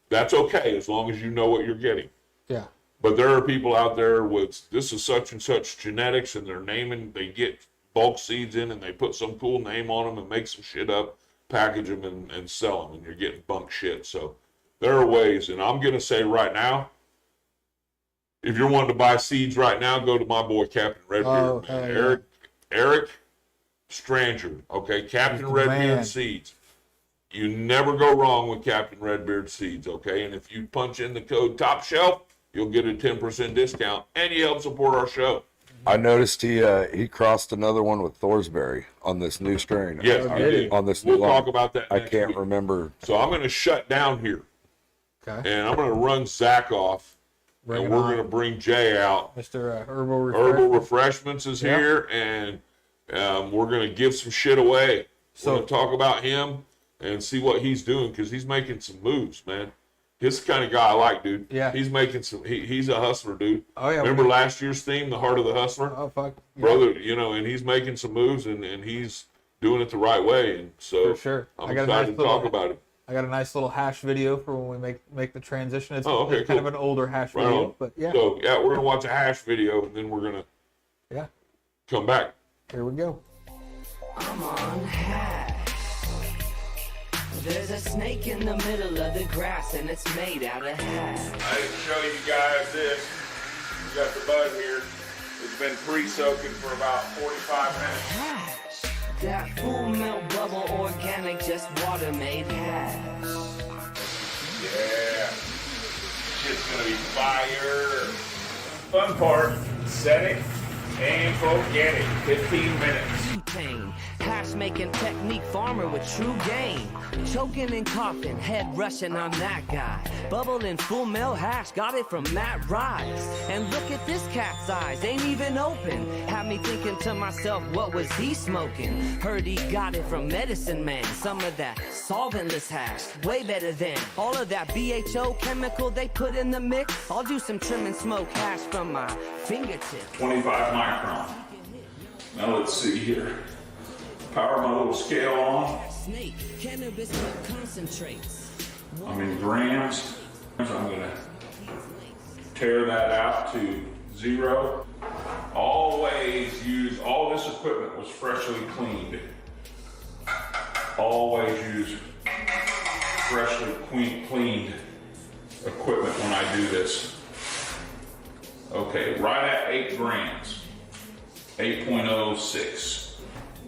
that's okay as long as you know what you're getting. Yeah. But there are people out there with this is such and such genetics, and they're naming. They get bulk seeds in, and they put some cool name on them and make some shit up, package them, and sell them, and you're getting bunk shit. So there are ways, and I'm gonna say right now, if you're wanting to buy seeds right now, go to my boy Captain Redbeard. Eric Stranger, okay, Captain Redbeard Seeds. You never go wrong with Captain Redbeard Seeds, okay? And if you punch in the code Top Shelf, you'll get a 10% discount, and you help support our show. I noticed he crossed another one with Thorsberry on this new strain. Yes, I did. On this we'll new talk line. about that I next can't week. remember. So I'm going to shut down here, Okay. and I'm going to run Zach off, and we're going to bring Jay out. Mr. Herbal Herbal Refreshments is here, and we're going to give some shit away. So- We're going to talk about him and see what he's doing, because he's making some moves, man. He's the kind of guy I like, dude. Yeah. He's making some, he's a hustler, dude. Oh, yeah. Remember last year's theme, The Heart of the Hustler? Oh, fuck. Yeah. Brother, you know, and he's making some moves, and he's doing it the right way. And so For sure. I'm I got a excited nice to talk little- about it. I got a nice little hash video for when we make the transition. It's, Oh, okay, it's kind cool. of an older hash Right video, on. but yeah. So, yeah, we're going to watch a hash video, and then we're going to Yeah. come back. Here we go. I'm on hash. There's a snake in the middle of the grass and it's made out of hash. I didn't show you guys this. We got the bud here. It's been pre-soaking for about 45 minutes. Hash. That full milk bubble organic, just water made hash. Yeah. Shit's gonna be fire. Fun part, set it and forget it. 15 minutes. Butane, hash making technique, farmer with true game. Choking and coughing, head rushing on that guy. Bubbling full mill hash, got it from Matt Rise. And look at this cat's eyes, ain't even open. Had me thinking to myself, what was he smoking? Heard he got it from Medicine Man. Some of that solventless hash, way better than all of that BHO chemical they put in the mix. I'll do some trim and smoke hash from my fingertips. 25 micron. Now let's see here. Power my little scale on. Snake, cannabis concentrates. I'm in grams. I'm gonna tear that out to 0. Always use, all this equipment was freshly cleaned. Always use freshly cleaned equipment when I do this. Okay, right at 8 grams. 8.06.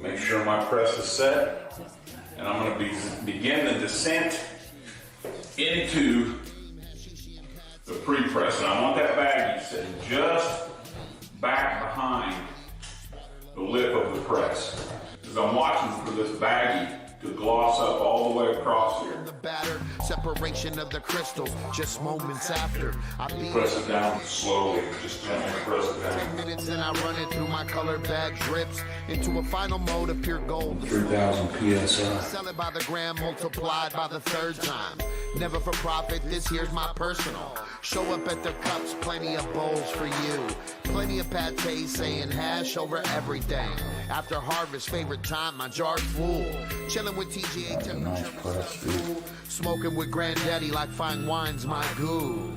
Make sure my press is set, and I'm going to begin the descent into the pre-press. And I want that baggie sitting just back behind the lip of the press, because I'm watching for this baggie to gloss up all the way across here. The batter, separation of the crystals, just moments after. I beat Press it down slowly, just gently press it down. minutes and I run it through my colored bag drips into a final mode of pure gold. 3,000 PSI. Sell it by the gram, multiplied by the 3rd time. Never for profit, this here's my personal. Show up at the cups, plenty of bowls for you. Plenty of pates saying hash over everything. After harvest, favorite time, my jar's full. Chilling with TGA temperature, smoking with granddaddy like fine wine's my goo.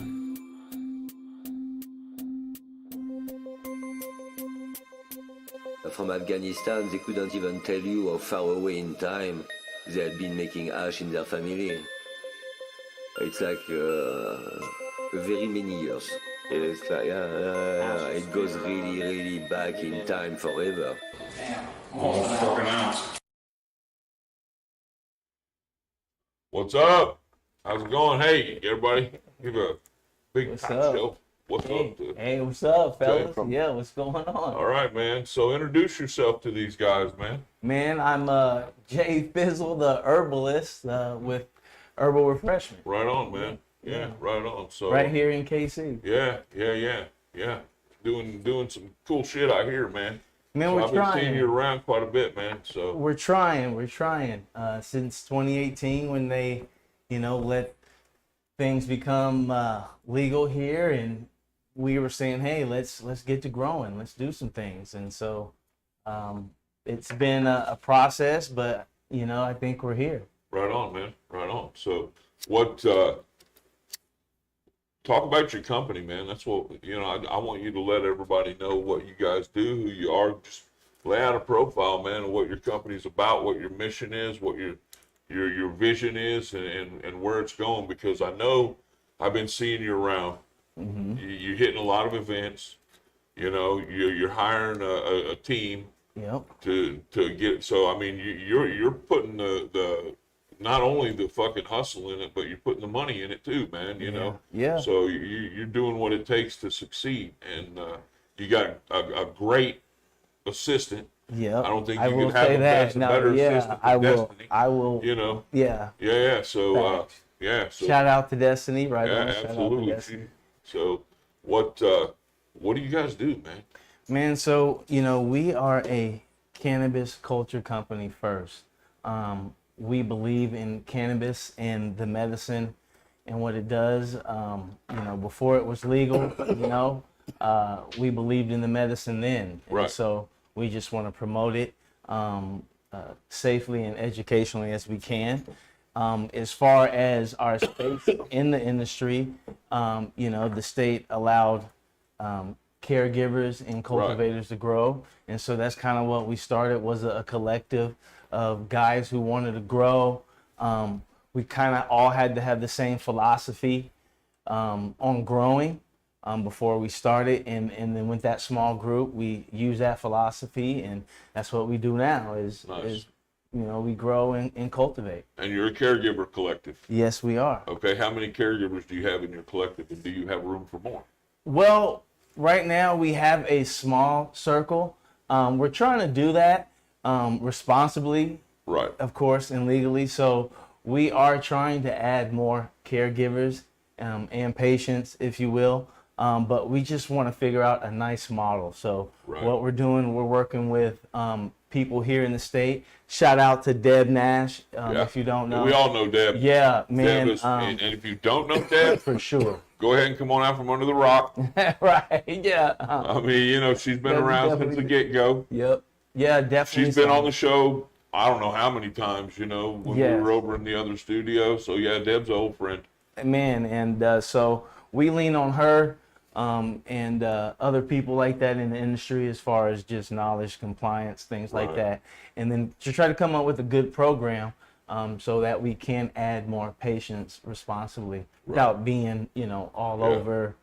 From Afghanistan, they couldn't even tell you how far away in time they had been making hash in their family. It's like very many years. It's like, it goes really, really back in time forever. Almost a fucking ounce. What's up? How's it going? Hey, everybody. Give a big What's top up? shelf What's up, dude? Hey, what's up, fellas? from- Yeah, what's going on? All right, man. So introduce yourself to these guys, man. Man, I'm Jay Fizzle, the herbalist with Herbal Refreshment. Right on, man. Yeah, right on. So Right here in KC. Yeah. Doing some cool shit out here, man. Man, So we're I've been seeing trying. you around quite a bit, man. So We're trying. Since 2018 when they, let things become legal here, and we were saying, hey, let's get to growing. Let's do some things. And so it's been a process, but, I think we're here. right on, man. Right on. So what? Talk about your company, man. That's what I want you to let everybody know what you guys do, who you are. Just lay out a profile, man, of what your company's about, what your mission is, what your vision is, and where it's going. Because I know I've been seeing you around. Mm-hmm. You're hitting a lot of events. You're hiring a team Yep. to get. So I mean, you're putting the not only the fucking hustle in it, but you're putting the money in it too, man. You know. Yeah. So you're doing what it takes to succeed, and you got a great assistant. Yeah. I don't think I you will could have say a that. better Yeah, assistant I than will. Destiny. I will. You know. Yeah. Yeah. So Facts. So Shout out to Destiny, right? yeah, on. Shout out to absolutely. Destiny. So what do you guys do, man? Man, so we are a cannabis culture company first. We believe in cannabis and the medicine and what it does. Before it was legal, we believed in the medicine then. And Right. so we just want to promote it safely and educationally as we can. As far as our space in the industry, the state allowed caregivers and cultivators to grow, and so that's kind of what we started, was a collective of guys who wanted to grow. We kind of all had to have the same philosophy on growing before we started, and then with that small group, we use that philosophy, and that's what we do now is Nice. is we grow and cultivate. And you're a caregiver collective. Yes, we are. Okay, how many caregivers do you have in your collective, and do you have room for more? Well, right now we have a small circle. We're trying to do that responsibly, Right. of course, and legally. So we are trying to add more caregivers and patients, if you will. But we just want to figure out a nice model. So Right. what we're doing, we're working with people here in the state. Shout out to Deb Nash, Yeah. if you don't know. We all know Deb. Yeah, man. Deb is, and if you don't know Deb, For sure. go ahead and come on out from under the rock. Right, yeah. I mean, she's been Deb around since definitely- the get-go. Yep. Yeah, definitely. She's been on the show, I don't know how many times, when we Yes. were over in the other studio. So, yeah, Deb's an old friend. Man, and so we lean on her and other people like that in the industry as far as just knowledge, compliance, things like Right. that, and then to try to come up with a good program so that we can add more patients responsibly without being all Yeah. over.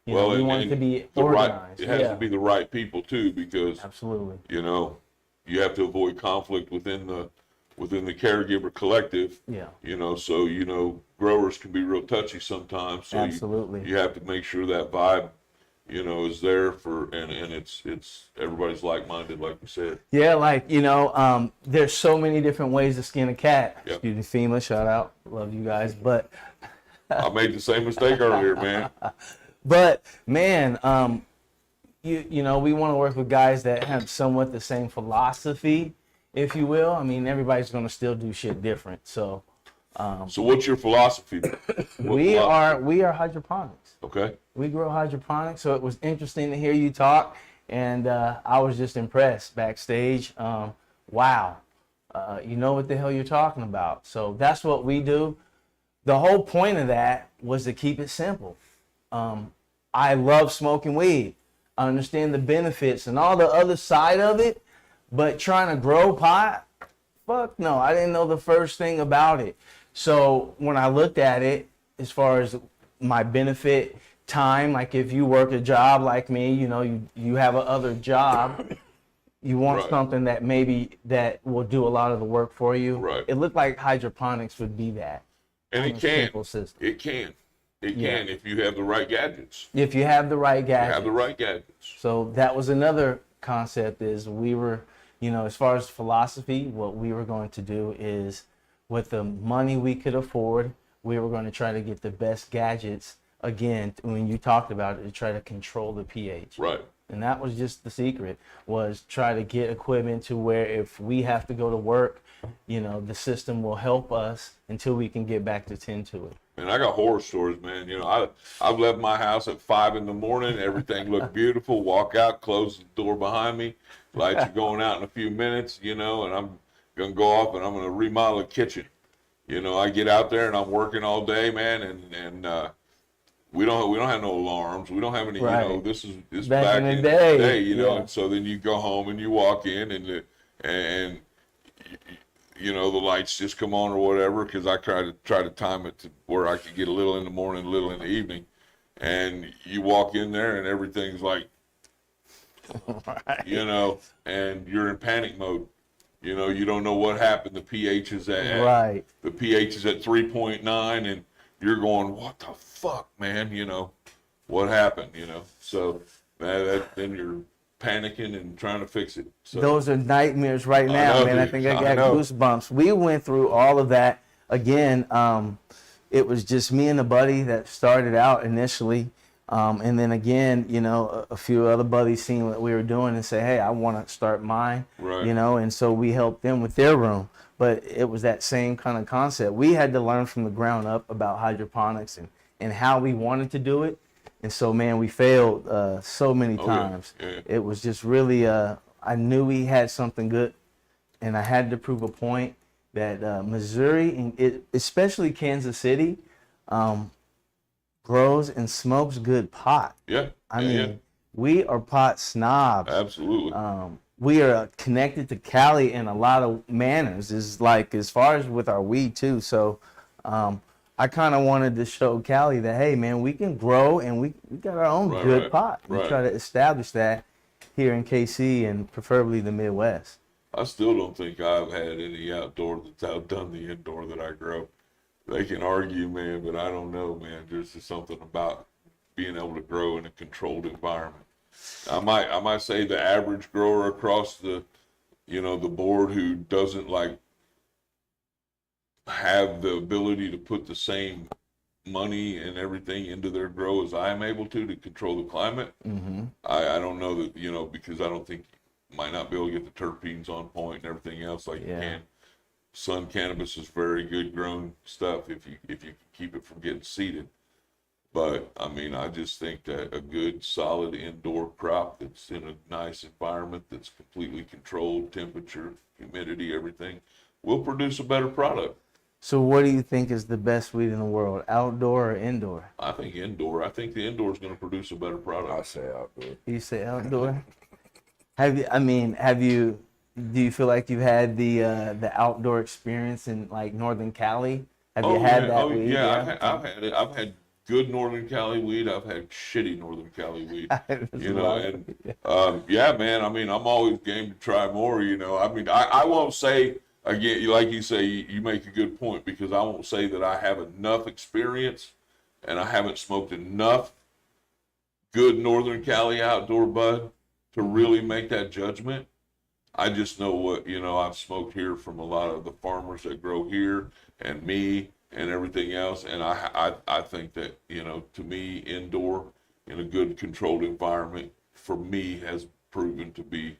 We want it to be organized. It has to be the right people too, because Absolutely. You have to avoid conflict within the caregiver collective. Yeah. So growers can be real touchy sometimes. So Absolutely. you have to make sure that vibe, is there and it's everybody's like-minded, like you said. Yeah, there's so many different ways to skin a cat. Yep. Excuse me, FEMA, shout out, love you guys, but I made the same mistake earlier, man. But man, we want to work with guys that have somewhat the same philosophy, if you will. I mean, everybody's going to still do shit different. So So what's your philosophy? we are hydroponics. Okay. We grow hydroponics. So it was interesting to hear you talk, and I was just impressed backstage. Wow, you know what the hell you're talking about. So that's what we do. The whole point of that was to keep it simple. I love smoking weed. I understand the benefits and all the other side of it, but trying to grow pot, fuck no. I didn't know the first thing about it. So when I looked at it, as far as my benefit time, like if you work a job like me, you have a other job, you want Right. something that that will do a lot of the work for you. Right. It looked like hydroponics would be that. And on it a can. simple system. It can. It can if you have the right gadgets. If you have the right gadgets. You have the right gadgets. So that was another concept is we were, as far as philosophy, what we were going to do is with the money we could afford, we were going to try to get the best gadgets, again, when you talked about it, to try to control the pH. Right. And that was just the secret, was try to get equipment to where if we have to go to work, the system will help us until we can get back to tend to it. Man, I got horror stories, man. I've left my house at 5 a.m. Everything looked beautiful. Walk out, close the door behind me. Lights are going out in a few minutes, and I'm going to go off and I'm going to remodel a kitchen. I get out there and I'm working all day, man, and we don't have no alarms. We don't have any, Right. This is Back in the day, yeah. And so then you go home and you walk in and the lights just come on or whatever, because I try to time it to where I could get a little in the morning, a little in the evening, and you walk in there and everything's like, Right. And you're in panic mode. You don't know what happened. The pH is at Right. The pH is at 3.9, and you're going, what the fuck, man? What happened? So then you're panicking and trying to fix it. So Those are nightmares right now, man. I think I got goosebumps. We went through all of that. Again, it was just me and a buddy that started out initially. And then again, a few other buddies seen what we were doing and say, hey, I want to start mine. Right. And so we helped them with their room. But it was that same kind of concept. We had to learn from the ground up about hydroponics and how we wanted to do it. And so, man, we failed so many times. Yeah. It was just really, I knew we had something good, and I had to prove a point that Missouri, and especially Kansas City, grows and smokes good pot. Yeah. I mean, we are pot snobs. Absolutely. We are connected to Cali in a lot of manners. Is like as far as with our weed too. So I kind of wanted to show Cali that, hey, man, we can grow and we got our own good pot. We try to establish that here in KC and preferably the Midwest. I still don't think I've had any outdoor that's outdone the indoor that I grow. They can argue, man, but I don't know, man. There's just something about being able to grow in a controlled environment. I might say the average grower across the board who doesn't have the ability to put the same money and everything into their grow as I am able to control the climate. Mm-hmm. I don't know that, because I don't think you might not be able to get the terpenes on point and everything else like you can. Sun cannabis is very good grown stuff if you keep it from getting seeded. But I mean, I just think that a good solid indoor crop that's in a nice environment that's completely controlled, temperature, humidity, everything, will produce a better product. So what do you think is the best weed in the world, outdoor or indoor? I think indoor. I think the indoor is going to produce a better product. I say outdoor. You say outdoor? Do you feel like you've had the outdoor experience in like Northern Cali? Have you had that weed? Yeah, I've had it. I've had good Northern Cali weed. I've had shitty Northern Cali weed. Yeah, man. I mean, I'm always game to try more. I mean, I won't say again, like you say, you make a good point, because I won't say that I have enough experience and I haven't smoked enough good Northern Cali outdoor bud to really make that judgment. I just know what, I've smoked here from a lot of the farmers that grow here and me and everything else. And I think that, to me, indoor in a good controlled environment for me has proven to be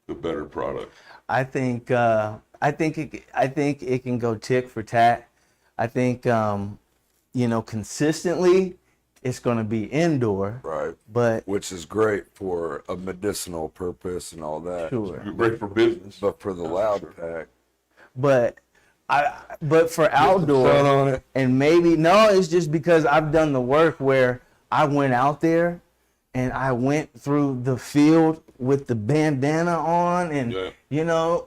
the better product. I think it can go tick for tat. I think, consistently it's going to be indoor. Right. But which is great for a medicinal purpose and all that. Sure. Great for business. But for the loud pack. But for outdoor, and maybe, no, it's just because I've done the work where I went out there and I went through the field with the bandana on and,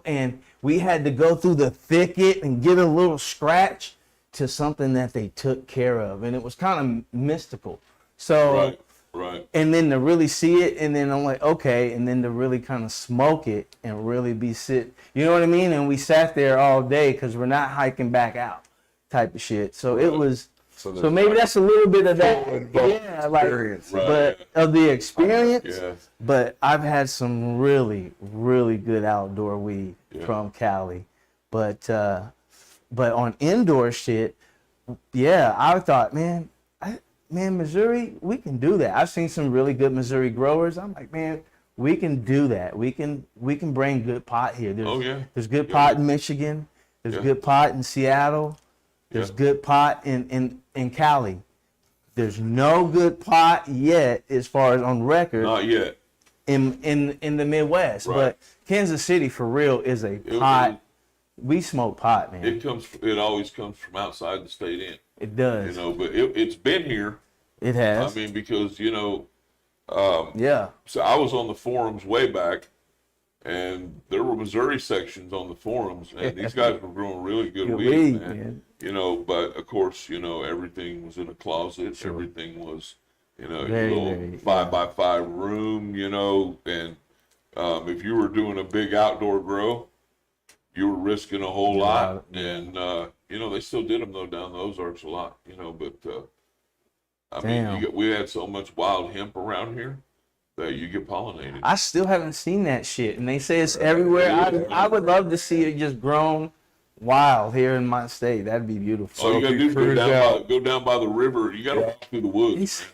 and we had to go through the thicket and get a little scratch to something that they took care of. And it was kind of mystical. So, right. And then to really see it, and then I'm like, okay, and then to really kind of smoke it and really be you know what I mean? And we sat there all day because we're not hiking back out type of shit. So it was So maybe that's a little bit of that, yeah, like, experience. but of the experience. Yeah. But I've had some really, really good outdoor weed from Cali, but on indoor shit, yeah, I thought, man, Missouri, we can do that. I've seen some really good Missouri growers. I'm like, man, we can do that. We can bring good pot here. There's good pot in Michigan. There's good pot in Seattle. There's good pot in Cali. There's no good pot yet, as far as on record. Not yet. In the Midwest, but Kansas City for real is a pot. We smoke pot, man. It always comes from outside the state in. It does. You know, but it's been here. It has. I mean, because so I was on the forums way back, and there were Missouri sections on the forums, and these guys were growing really good weed, man. You know, but of course, everything was in a closet. Sure. Everything was, a little 5x5 room, and if you were doing a big outdoor grow, you were risking a whole lot. And, they still did them though down the Ozarks a lot, but, I mean, we had so much wild hemp around here that you get pollinated. I still haven't seen that shit, and they say it's everywhere. I would love to see it just grown wild here in my state. That'd be beautiful. All you gotta do is go down by the river. You gotta walk through the woods.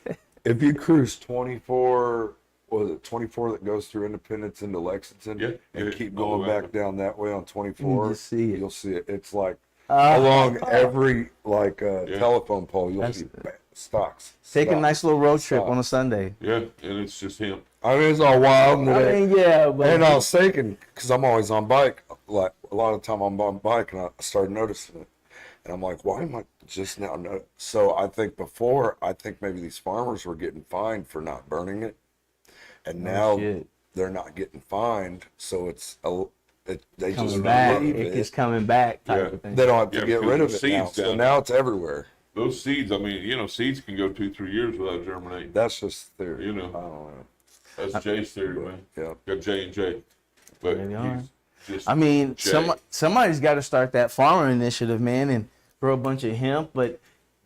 If you cruise 24, was it 24 that goes through Independence into Lexington, and keep going back down that way on 24, you'll see it. It's like along every telephone pole, you'll see stocks. Take a nice little road trip on a Sunday. Yeah, and it's just hemp. I mean, it's all wild. But and I was thinking, because I'm always on bike, like a lot of the time I'm on bike, and I started noticing it. And I'm like, why am I just now? So I think maybe these farmers were getting fined for not burning it. And now they're not getting fined. So it's they coming just back. It's coming back type of thing. They don't have to get rid of it now. So now it's everywhere. Those seeds, I mean, seeds can go 2-3 years without germinating. That's just theory. I don't know. That's Jay's theory, man. Yeah. Got J&J. But I mean, somebody's got to start that farmer initiative, man, and grow a bunch of hemp, but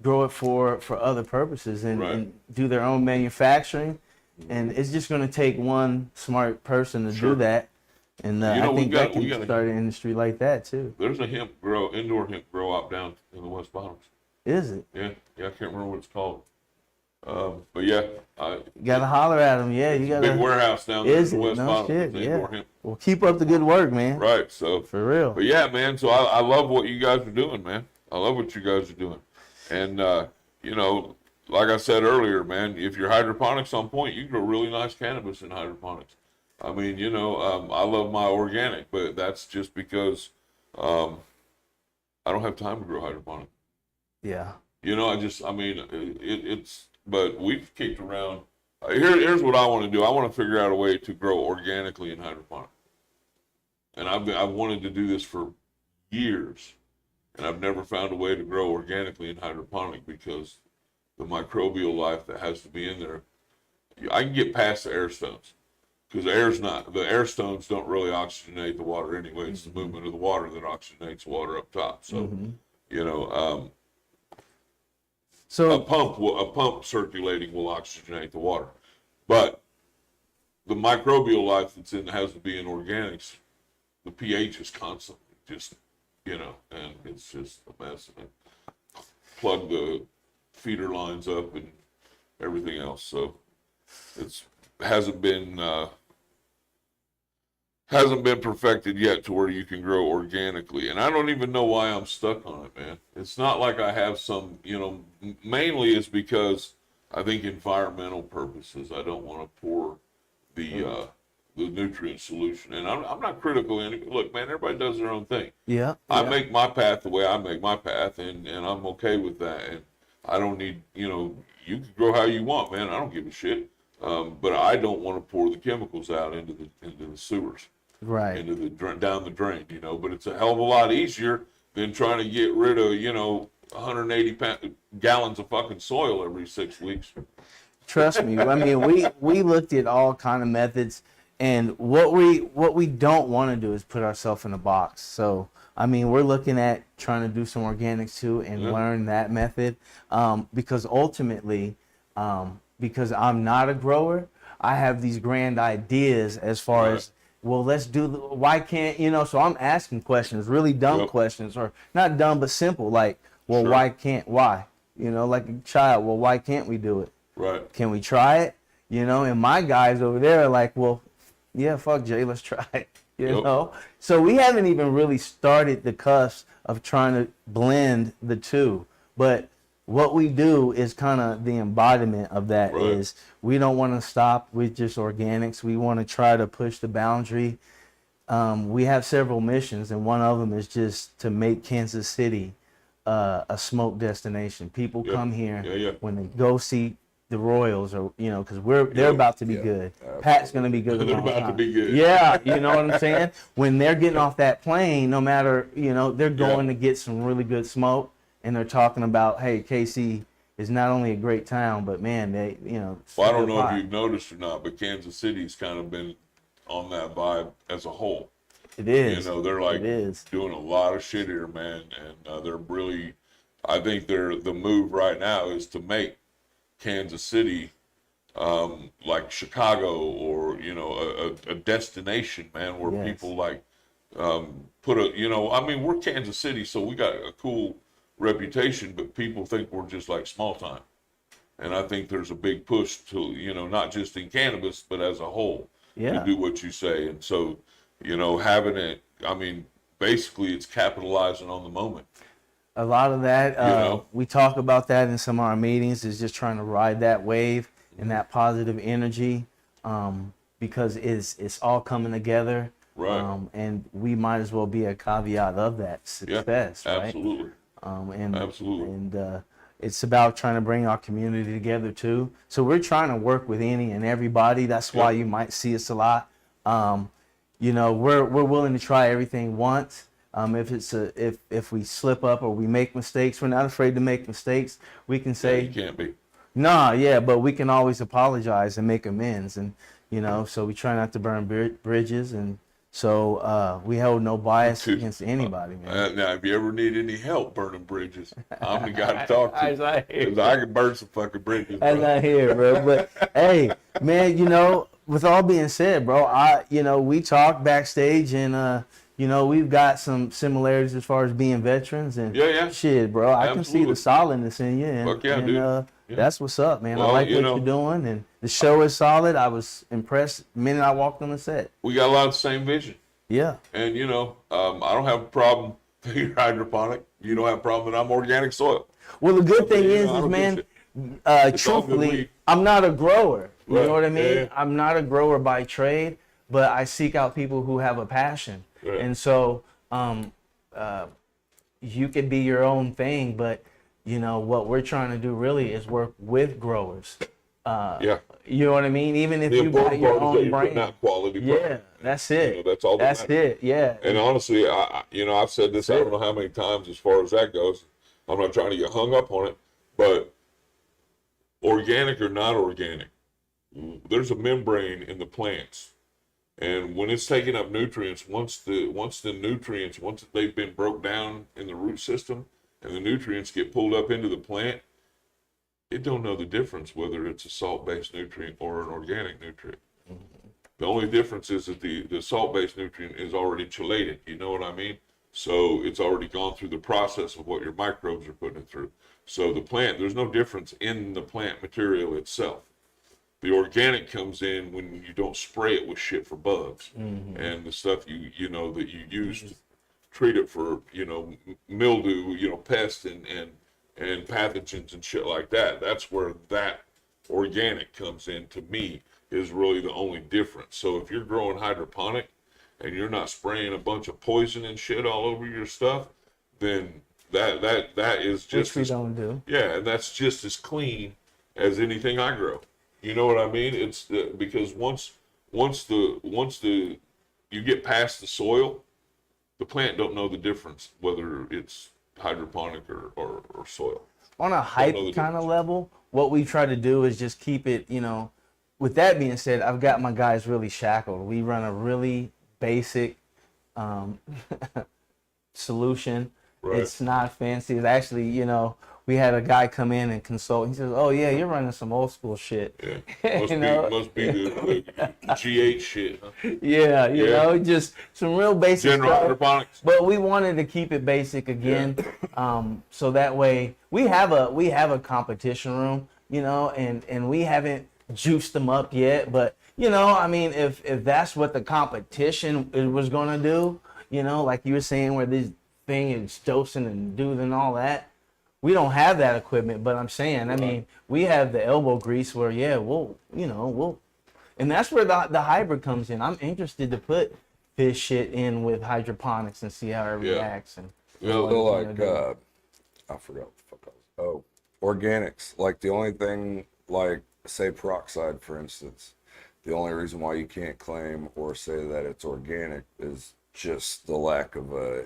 grow it for other purposes and do their own manufacturing. And it's just going to take one smart person to do that. And I think that can start an industry like that, too. There's a indoor hemp grow out down in the West Bottoms. Is it? Yeah, I can't remember what it's called. But yeah, you gotta holler at them. Yeah, you gotta. Big warehouse down there in the West Bottoms. Yeah. Well, keep up the good work, man. Right. So for real. But yeah, man. So I love what you guys are doing, man. I love what you guys are doing, and like I said earlier, man, if your hydroponics on point, you can grow really nice cannabis in hydroponics. I mean, I love my organic, but that's just because I don't have time to grow hydroponic. Yeah. But we've kicked around. Here's what I want to do. I want to figure out a way to grow organically in hydroponic. And I've wanted to do this for years, and I've never found a way to grow organically in hydroponic because the microbial life that has to be in there. I can get past the air stones because the air stones don't really oxygenate the water anyway. It's the movement of the water that oxygenates the water up top. So, So a pump circulating will oxygenate the water, but the microbial life that's has to be in organics. The pH is constantly just, and it's just a mess. And plug the feeder lines up and everything else. So hasn't been perfected yet to where you can grow organically. And I don't even know why I'm stuck on it, man. It's not like I have some, mainly it's because I think environmental purposes, I don't want to pour the nutrient solution. And I'm not critical in it. Look, man, everybody does their own thing. Yeah. I make my path the way I make my path, and I'm okay with that. And I don't need, you can grow how you want, man. I don't give a shit. But I don't want to pour the chemicals out into the sewers. Right. Down the drain, but it's a hell of a lot easier than trying to get rid of, 180 gallons of fucking soil every 6 weeks. Trust me. I mean, we looked at all kind of methods, And what we don't want to do is put ourselves in a box. So I mean, we're looking at trying to do some organics too and learn that method, because ultimately, because I'm not a grower, I have these grand ideas as far as, well, let's do why can't, you know, so I'm asking questions, really dumb questions, or not dumb but simple, like, well, why, you know, like a child, well, why can't we do it? Right. Can we try it? You know, and my guys over there are like, well, yeah, fuck Jay, let's try it. You know, so we haven't even really started the cusp of trying to blend the two. But what we do is kind of the embodiment of that. Is we don't want to stop with just organics. We want to try to push the boundary. We have several missions, and one of them is just to make Kansas City a smoke destination. People come here when they go see the Royals, or you know, because they're about to be good. Pat's gonna be good. They're about to be good. Yeah, you know what I'm saying. When they're getting off that plane, no matter, you know, they're going to get some really good smoke, and they're talking about, hey, KC is not only a great town, but man, they, you know. Well, I don't know if you've noticed or not, but Kansas City's kind of been on that vibe as a whole. It is. You know, they're like doing a lot of shit here, man, and they're really. I think the move right now is to make Kansas City like Chicago, or you know, a destination, man, where people like put a, you know, I mean, we're Kansas City, so we got a cool reputation, but people think we're just like small time, and I think there's a big push to, you know, not just in cannabis but as a whole, to do what you say. And so, you know, having it, I mean, basically it's capitalizing on the moment. A lot of that, we talk about that in some of our meetings, is just trying to ride that wave and that positive energy, because it's all coming together. Right. And we might as well be a caveat of that success, right? Absolutely. Absolutely. And it's about trying to bring our community together too. So we're trying to work with any and everybody. That's why you might see us a lot. You know, we're willing to try everything once. If we slip up or we make mistakes, we're not afraid to make mistakes. We can say, you can't be. Nah, but we can always apologize and make amends. And, you know, so we try not to burn bridges. And so we hold no bias against anybody, man. Now, if you ever need any help burning bridges, I'm the guy to talk to. Because I can burn some fucking bridges, bro. That's not here, bro. But, hey, man, you know, with all being said, bro, we talk backstage, and, you know, we've got some similarities as far as being veterans, and shit, bro. I can see the solidness in you, and that's what's up, man. Well, I like what you're doing, and the show is solid. I was impressed the minute I walked on the set. We got a lot of the same vision. Yeah. And, you know, I don't have a problem that you're hydroponic. You don't have a problem that I'm organic soil. Well, the good thing is, man, truthfully, I'm not a grower. You know what I mean? Yeah. I'm not a grower by trade, but I seek out people who have a passion. Right. And so you can be your own thing, but, you know, what we're trying to do really is work with growers. You know what I mean? Even if you got your own brand. Out quality product. That's it. You know, that's all that's it. Yeah. And honestly, I've said this, I don't know how many times as far as that goes. I'm not trying to get hung up on it, but organic or not organic, there's a membrane in the plants. And when it's taking up nutrients, once they've been broke down in the root system and the nutrients get pulled up into the plant, it don't know the difference whether it's a salt-based nutrient or an organic nutrient. Mm-hmm. The only difference is that the salt-based nutrient is already chelated, you know what I mean? So it's already gone through the process of what your microbes are putting it through. So the plant, there's no difference in the plant material itself. The organic comes in when you don't spray it with shit for bugs, and the stuff you know that you use to treat it for, you know, mildew, you know, pests and pathogens and shit like that. That's where that organic comes in, to me, is really the only difference. So if you're growing hydroponic and you're not spraying a bunch of poison and shit all over your stuff, then that is just which we don't do. Yeah, and that's just as clean as anything I grow. You know what I mean? It's because once you get past the soil, the plant don't know the difference whether it's hydroponic or soil. On a hype kind of level, what we try to do is just keep it, you know, with that being said, I've got my guys really shackled. We run a really basic solution. Right. It's not fancy. It's actually, we had a guy come in and consult. He says, "Oh yeah, you're running some old school shit." Yeah. Must be the GH shit. Huh? Yeah, you know, just some real basic General stuff. hydroponics. But we wanted to keep it basic again, so that way we have a competition room, and we haven't juiced them up yet. But I mean, if that's what the competition was going to do, like you were saying, where this thing is dosing and doing all that. We don't have that equipment, but I'm saying, I mean, we have the elbow grease where, we'll, and that's where the hybrid comes in. I'm interested to put this shit in with hydroponics and see how it reacts. And like, I forgot what the fuck I was. Oh, organics. Like the only thing, like say peroxide, for instance, the only reason why you can't claim or say that it's organic is just the lack of a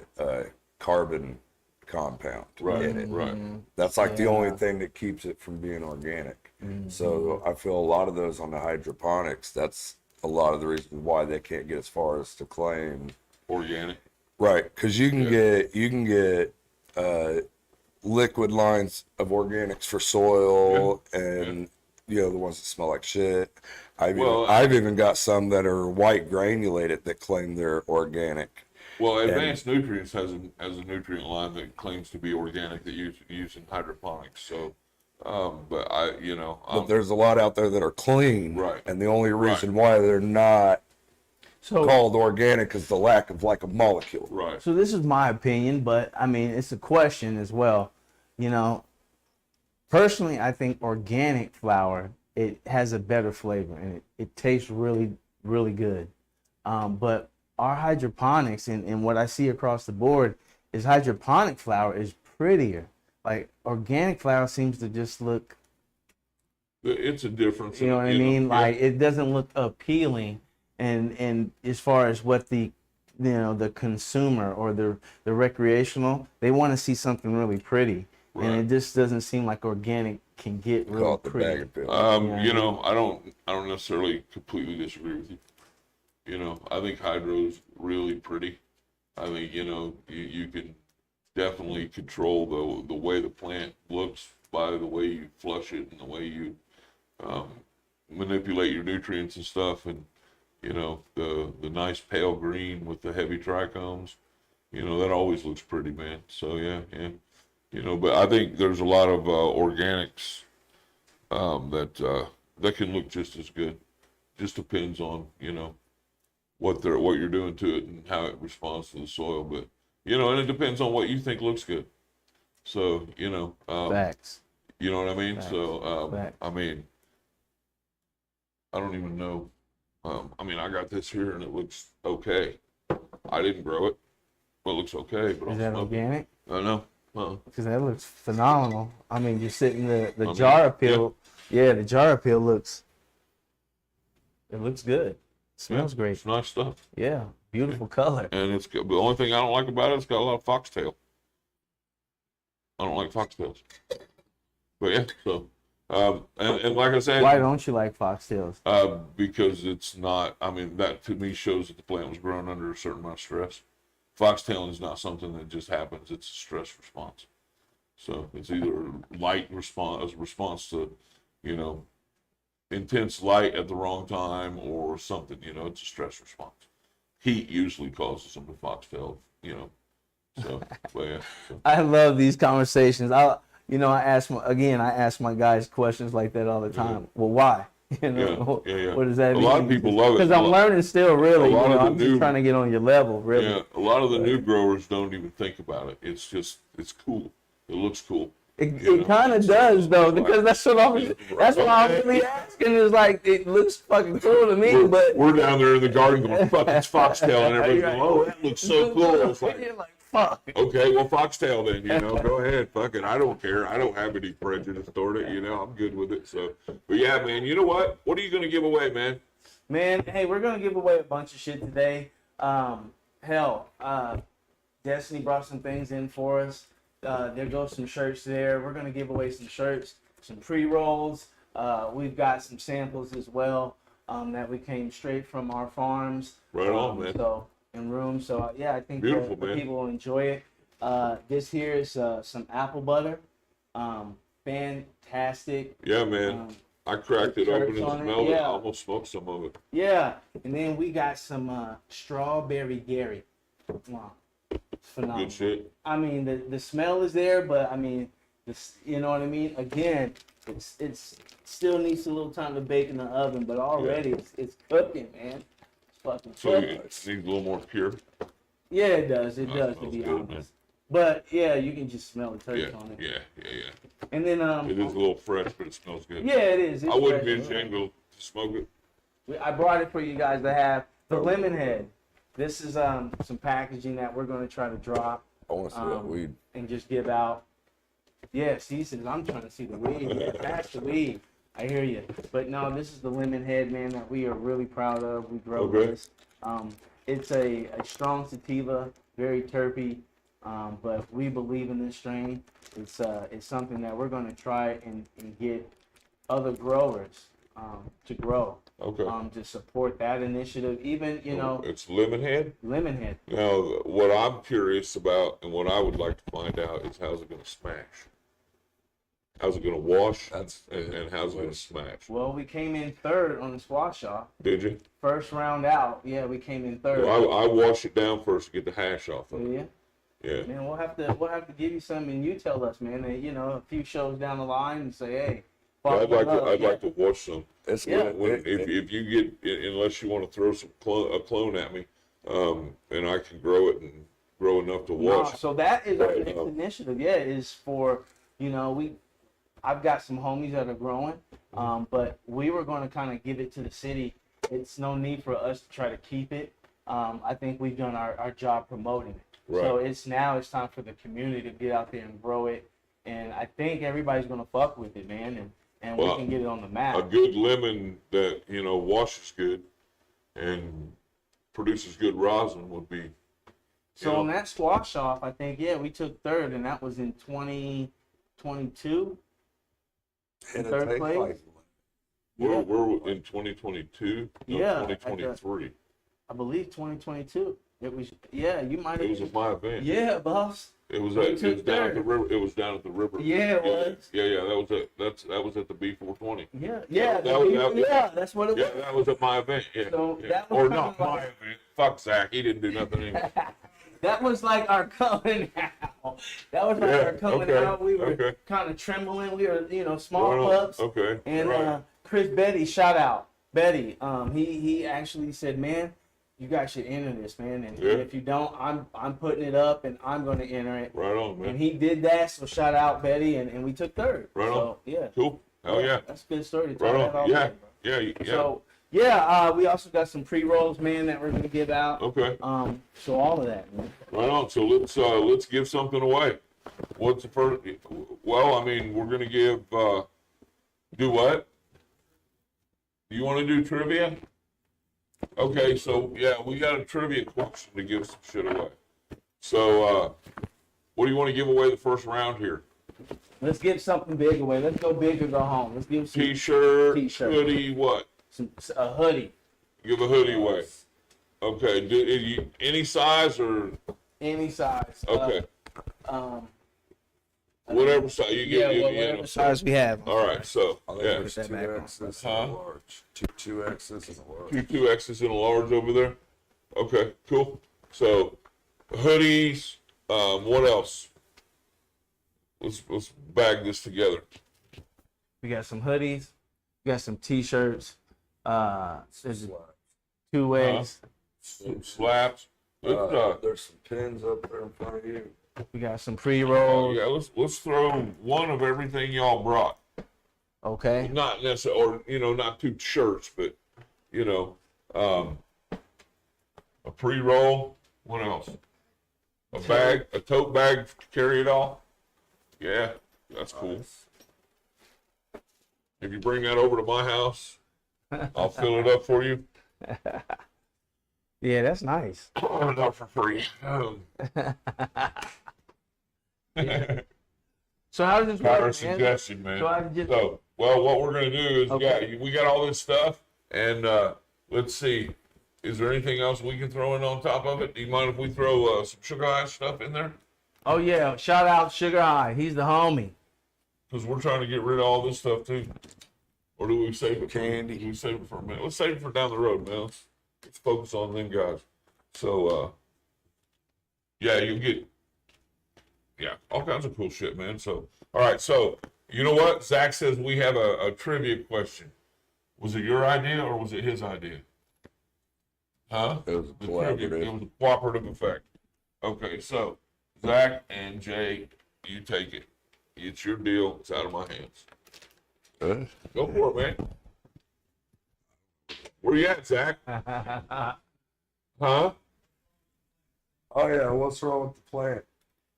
carbon compound in it. Right. That's like the only thing that keeps it from being organic. So I feel a lot of those on the hydroponics, that's a lot of the reasons why they can't get as far as to claim organic. Right, because you can get liquid lines of organics for soil and the ones that smell like shit. I've even got some that are white granulated that claim they're organic. Well, Advanced Nutrients has a nutrient line that claims to be organic that you use in hydroponics. So, but there's a lot out there that are clean, right? And the only reason why they're not called organic is the lack of like a molecule, right? So this is my opinion, but I mean it's a question as well. Personally, I think organic flour, it has a better flavor and it tastes really, really good. But our hydroponics and what I see across the board is hydroponic flour is prettier. Like organic flour seems to just look. It's a difference. You know what I mean? Like it doesn't look appealing, and as far as what the the consumer or the recreational, they want to see something really pretty, and it just doesn't seem like organic can get really pretty. I don't necessarily completely disagree with you. I think hydro's really pretty. I think, you can definitely control the way the plant looks by the way you flush it and the way you manipulate your nutrients and stuff. And, the nice pale green with the heavy trichomes, that always looks pretty, man. So, yeah. But I think there's a lot of organics that can look just as good. Just depends on, what you're doing to it and how it responds to the soil, but and it depends on what you think looks good. So Facts. You know what I mean? Facts. So Facts. I mean, I don't even know. I got this here and it looks okay. I didn't grow it, but it looks okay. But Is that organic? I know. Because that looks phenomenal. I mean, you're sitting the jar appeal. Yeah, the jar appeal looks. It looks good. Smells great. It's nice stuff. Yeah, beautiful color. And the only thing I don't like about it, it's got a lot of foxtail. I don't like foxtails. But yeah, so and like I said, why don't you like foxtails? Because it's not. That to me shows that the plant was grown under a certain amount of stress. Foxtailing is not something that just happens. It's a stress response. So it's either light response, to, intense light at the wrong time or something, it's a stress response. Heat usually causes them to foxtail, so, but yeah. So. I love these conversations. I ask my guys questions like that all the time. Well, why? What does that mean? A lot of people love it. Because I'm learning still, really. I'm just new, trying to get on your level, really. Yeah, a lot of the new growers don't even think about it. It's cool. It looks cool. It kind of does though, because that's what I'm really asking. Is like it looks fucking cool to me, but we're down there in the garden going, "Fuck, it's foxtail," and everybody's going, "Oh, that looks so cool." It's like, fuck. Okay, well, foxtail then. Go ahead, fuck it. I don't care. I don't have any prejudice toward it. I'm good with it. So, but yeah, man. You know what? What are you gonna give away, man? Man, hey, we're gonna give away a bunch of shit today. Destiny brought some things in for us. There goes some shirts there. We're going to give away some shirts, some pre-rolls. We've got some samples as well that we came straight from our farms. Right on, man. So in rooms. So yeah, I think Beautiful, the man. people will enjoy it. This here is some apple butter. Fantastic. Yeah, man. I cracked it open and church on it, smelled it. I yeah. almost smoked some of it. Yeah, and then we got some strawberry Gary. Wow, it's phenomenal. Good shit. I mean, the smell is there, but I mean, you know what I mean. Again, it's still needs a little time to bake in the oven, but already it's cooking, man. It's fucking So cooking. it needs a little more pure. Yeah, it does. It does, to smells be good, honest. man. But yeah, you can just smell the Yeah, turkey on it. yeah. And then It is a little fresh, but it smells good. yeah, it is. It's I wouldn't be fresh. ashamed to smoke it. I brought it for you guys to have. The lemon head. This is some packaging that we're going to try to drop I want to see that weed. and just give out. Yes, he says, I'm trying to see the weed. Yeah, that's the weed. I hear you. But no, this is the lemon head, man, that we are really proud of. We grow Okay. this. It's a strong sativa, very terpy, but we believe in this strain. It's something that we're going to try and get other growers to grow. Okay. To support that initiative. Even, you know, It's lemon head. lemon head. Now, what I'm curious about and what I would like to find out is how's it going to smash? How's it going to wash? And how's it going to smash? Well, we came in third on the squash off. Did you? First round out, yeah, we came in third. Well, I wash it down first to get the hash off of it. Yeah, Yeah. man, we'll have to give you some, and you tell us, man. And, you know, a few shows down the line, and say, hey, I'd like to wash some. It's Yeah. good. If you get, unless you want to throw a clone at me, and I can grow it and grow enough to No, wash. so that is our Right, next initiative. Yeah, is for, you know, I've got some homies that are growing, but we were going to kind of give it to the city. It's no need for us to try to keep it. I think we've done our job promoting it. Right. So it's time for the community to get out there and grow it. And I think everybody's going to fuck with it, man. And Well, we can get it on the map. A good lemon that, washes good and produces good rosin would be. So on that squash off, I think, yeah, we took third, and that was in 2022. And it third tastes place? like We're in 2022. No, Yeah, 2023. I believe 2022. It was, yeah, you might It was have. at my event. Yeah, boss. It was We down took at the third. river. It was down at the river. Yeah, it was. Yeah. That was at the B420. Yeah, that's what it was. Yeah, that was at my event. Yeah. So yeah. that was Or kinda not my like- event. Fuck Zach. He didn't do nothing anyway. That was like our coming out. That was like Yeah, our coming okay, out. We were okay. kind of trembling. We were, small Right on. pups. Okay. And right. Chris Betty, shout out Betty. He actually said, man, you guys should enter this, man. And Yeah. if you don't, I'm putting it up and I'm going to enter it. Right on, man. And he did that. So shout out Betty, and we took third. Right on. So yeah. Cool. Hell yeah. That's a good story to tell Right that all on. Yeah. day, bro. Yeah. So yeah, we also got some pre-rolls, man, that we're gonna give out. Okay. So all of that, man. Right on. So let's give something away. What's the first? Well, I mean, we're gonna give. Do what? Do you want to do trivia? Okay. So yeah, we got a trivia question to give some shit away. So what do you want to give away the first round here? Let's give something big away. Let's go big or go home. Let's give some T-shirt, T-shirt. hoodie, what? a hoodie, Give a hoodie away. Okay. Any size or any size. okay? Whatever size you give. Whatever size we have. All right. So I think yeah. there's Put that back on. 2X's Huh? and a large. Two X's and a large. Two X's and a large over there. Okay, cool. So hoodies. What else? Let's bag this together. We got some hoodies. We got some T-shirts. There's 2 ways. Some slaps. Let's, There's some pins up there in front of you. We got some pre-rolls. yeah, let's throw one of everything y'all brought. Okay. Not necessarily, or not 2 shirts, but a pre-roll. What else? A bag, a tote bag to carry it all. Yeah, that's cool. If you bring that over to my house, I'll fill it up for you. Yeah, that's nice. Not for free. So how does this Got work, a man? suggestion, man. So I just- So Well, what we're gonna do is Okay. we got all this stuff, and let's see. Is there anything else we can throw in on top of it? Do you mind if we throw some sugar high stuff in there? Oh yeah, shout out Sugar High. He's the homie. Because we're trying to get rid of all this stuff too. Or do we save it? Candy. Do we save it for a minute? Let's save it for down the road, man. Let's focus on them guys. So, yeah, you'll get, all kinds of cool shit, man. So, all right. So, you know what? Zach says we have a trivia question. Was it your idea or was it his idea? Huh? It was The collaborative. trivia. It was a cooperative effect. Okay, so Zach and Jay, you take it. It's your deal. It's out of my hands. Go for it, man. Where you at, Zach? Huh? Oh yeah, what's wrong with the plant?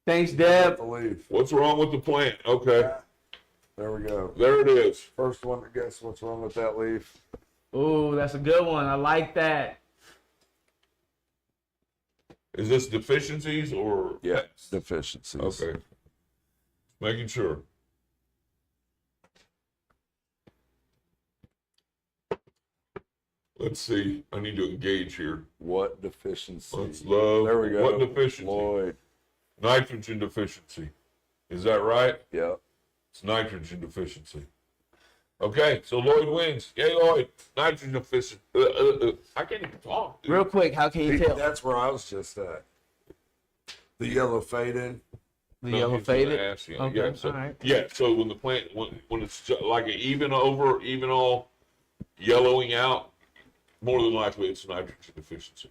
Thanks, Deb. The leaf. What's wrong with the plant? Okay, There we go. there it is. First one to guess what's wrong with that leaf. Ooh, that's a good one. I like that. Is this deficiencies or? Yeah, deficiencies. Okay. Making sure. Let's see. I need to engage here. What deficiency? Let's love. There we go. What deficiency? Lloyd. Nitrogen deficiency. Is that right? Yep. It's nitrogen deficiency. Okay, so Lloyd wins. Yay, Lloyd. Nitrogen deficiency. I can't even talk, dude. Real quick, how can you tell? That's where I was just at. The yellow faded. The No, yellow he's gonna faded? ask you. Okay, Yeah, so, all right. yeah, so when the plant, when it's like an even all yellowing out, more than likely it's nitrogen deficiency.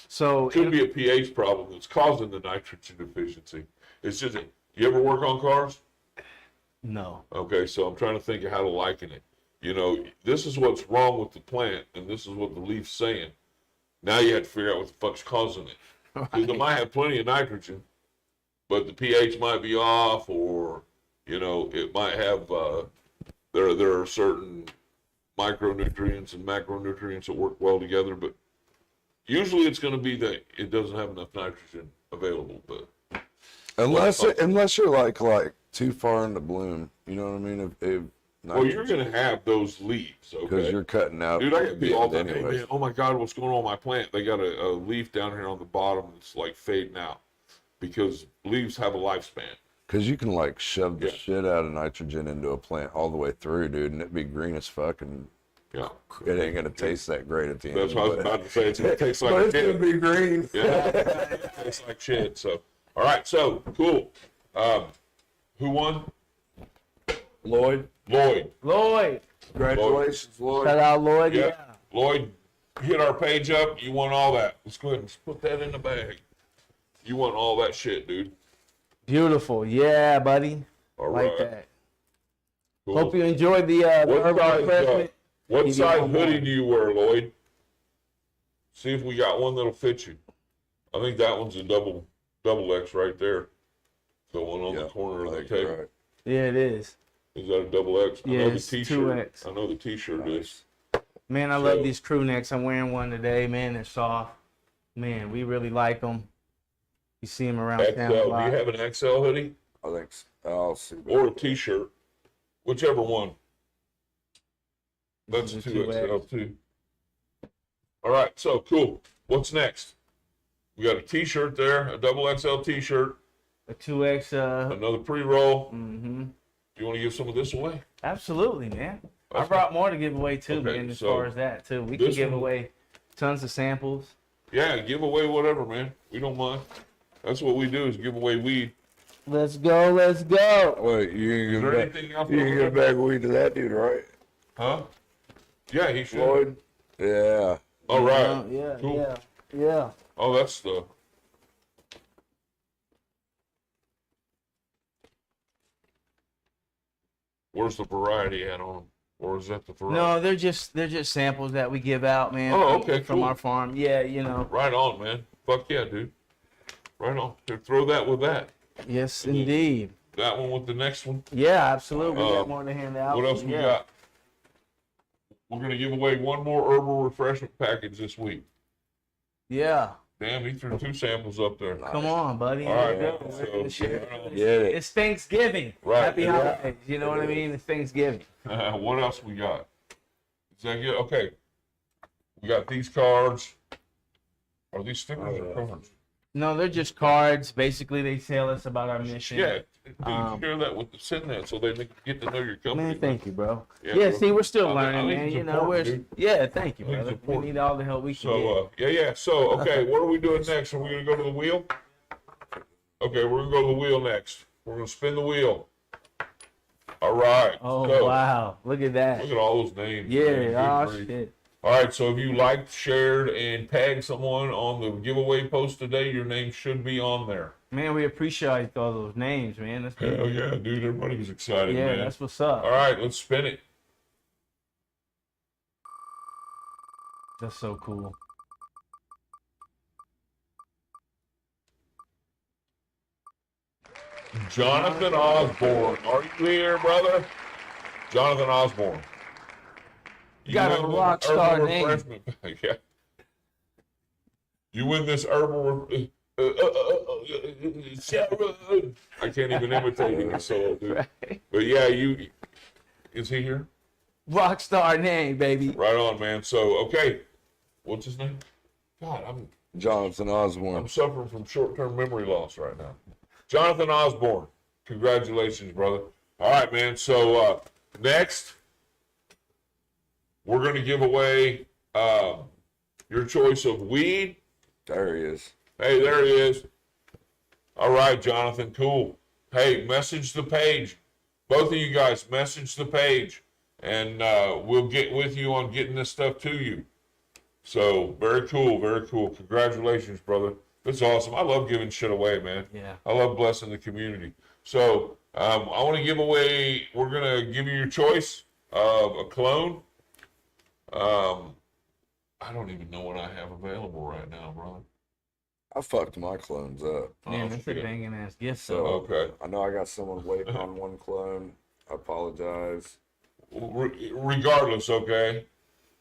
So Could be a pH problem that's causing the nitrogen deficiency. It's just, you ever work on cars? no. Okay, so I'm trying to think of how to liken it. You know, this is what's wrong with the plant, and this is what the leaf's saying. Now you have to figure out what the fuck's causing it. Because it might have plenty of nitrogen, but the pH might be off, or, you know, it might have, there are certain micronutrients and macronutrients that work well together, but usually it's going to be that it doesn't have enough nitrogen available, but. Unless you're like too far into bloom, you know what I mean? If Well, you're going to have those leaves, okay? because you're cutting out. Dude, I get people all the time, hey, anyways. man, oh my God, what's going on with my plant? They got a leaf down here on the bottom that's like fading out because leaves have a lifespan. Because you can like shove the Yeah. shit out of nitrogen into a plant all the way through, dude, and it'd be green as fuck, and Yeah. it ain't gonna taste that great at the end. That's what I was about to say. It's going to taste But like it's gonna shit. be green. Yeah, it tastes like shit. So, all right, so cool. Who won? Lloyd, Lloyd. Lloyd. congratulations, Lloyd. Shout out Lloyd. Yeah. Yeah. Lloyd, hit our page up. You won all that. Let's go ahead and put that in the bag. You won all that shit, dude. Beautiful. Yeah, buddy. All Like right. that. Cool. Hope you enjoyed the herbal refreshment. What You size get one more. hoodie do you wear, Lloyd? See if we got one that'll fit you. I think that one's a double X right there. The one on the corner of the table. Right. Yeah, it is. Is that a double X? Yeah, I know the it's t-shirt. 2X. I know the t-shirt is. Man, I So- love these crew necks. I'm wearing one today. Man, they're soft. Man, we really like them. You see them around XL. town Do a you lot. have an XL hoodie I think so. I'll see. or a t-shirt? Whichever one. That's a This is 2XL too. All right, so cool. What's next? We got a t-shirt there, a double XL t-shirt, A 2X. another pre-roll. Mm-hmm. Do you want to give some of this away? Absolutely, man. I Okay. brought more to give away too, Okay, man. As so far as that too, we can this give one- away tons of samples. Yeah, give away whatever, man. We don't mind. That's what we do is give away weed. Let's go. Let's go. Wait, you Is can there give anything else? you can give a bag of weed to that dude, right? Huh? Yeah, he should. Lloyd. Yeah. All right. Yeah. Cool. Yeah. Yeah. Oh, that's the. Where's the variety at on them? Or is that the variety? No, they're just samples that we give out, man. Oh, from- okay, From cool. our farm. Yeah, you know. Right on, man. Fuck yeah, dude. Right on. Here, throw that with that. Yes, indeed. That one with the next one. Yeah, absolutely. We got Uh, more to hand out. What else we Yeah. got? We're gonna give away one more herbal refreshment package this week. Yeah. Damn, he threw 2 samples up there. Come on, buddy. All right, Let's man. go. So, Get it. It's Thanksgiving. Right. Happy Yeah. holidays. You know what I mean? It's Thanksgiving. What else we got? Is that good? Okay. We got these cards. Are these stickers or cards? No, they're just cards. Basically, they tell us about our mission. Yeah. Do you share that with the send that so they get to know your company? Man, thank you, bro. Yeah, Yeah, bro. see, we're still I learning, think man. it's You know, we're important, dude. thank you, I think it's brother. We important. need all the help we can get. So, yeah. So, okay, what are we doing next? Are we going to go to the wheel? Okay, we're going to go to the wheel next. We're going to spin the wheel. All right. Oh, go. wow. Look at that. Look at all those names. man. Yeah, Good oh, grief. shit. All right, so if you liked, shared, and tagged someone on the giveaway post today, your name should be on there. Man, we appreciate all those names, man. That's Hell yeah, dude. Everybody was excited, yeah, man. that's what's up. All right, let's spin it. That's so cool. Jonathan Osborne. Are you here, brother? Jonathan Osborne. You Got a win the rock star herbal name. refreshment bag, yeah. You win this herbal. I can't even imitate it, so dude. Right. But yeah, is he here? Rockstar name, baby. Right on, man. So okay, what's his name? God, Jonathan Osborne. I'm suffering from short-term memory loss right now. Jonathan Osborne, congratulations, brother. All right, man. So next, we're going to give away your choice of weed. There he is. Hey, there he is. All right, Jonathan, cool. Hey, message the page. Both of you guys, message the page, and we'll get with you on getting this stuff to you. So, very cool, very cool. Congratulations, brother. That's awesome. I love giving shit away, man. Yeah. I love blessing the community. So, I want to give away, we're going to give you your choice of a clone. I don't even know what I have available right now, brother. I fucked my clones up. Man, Oh, that's a shit. banging ass gift. So Okay. I know I got someone waiting on one clone. I apologize. Regardless, okay?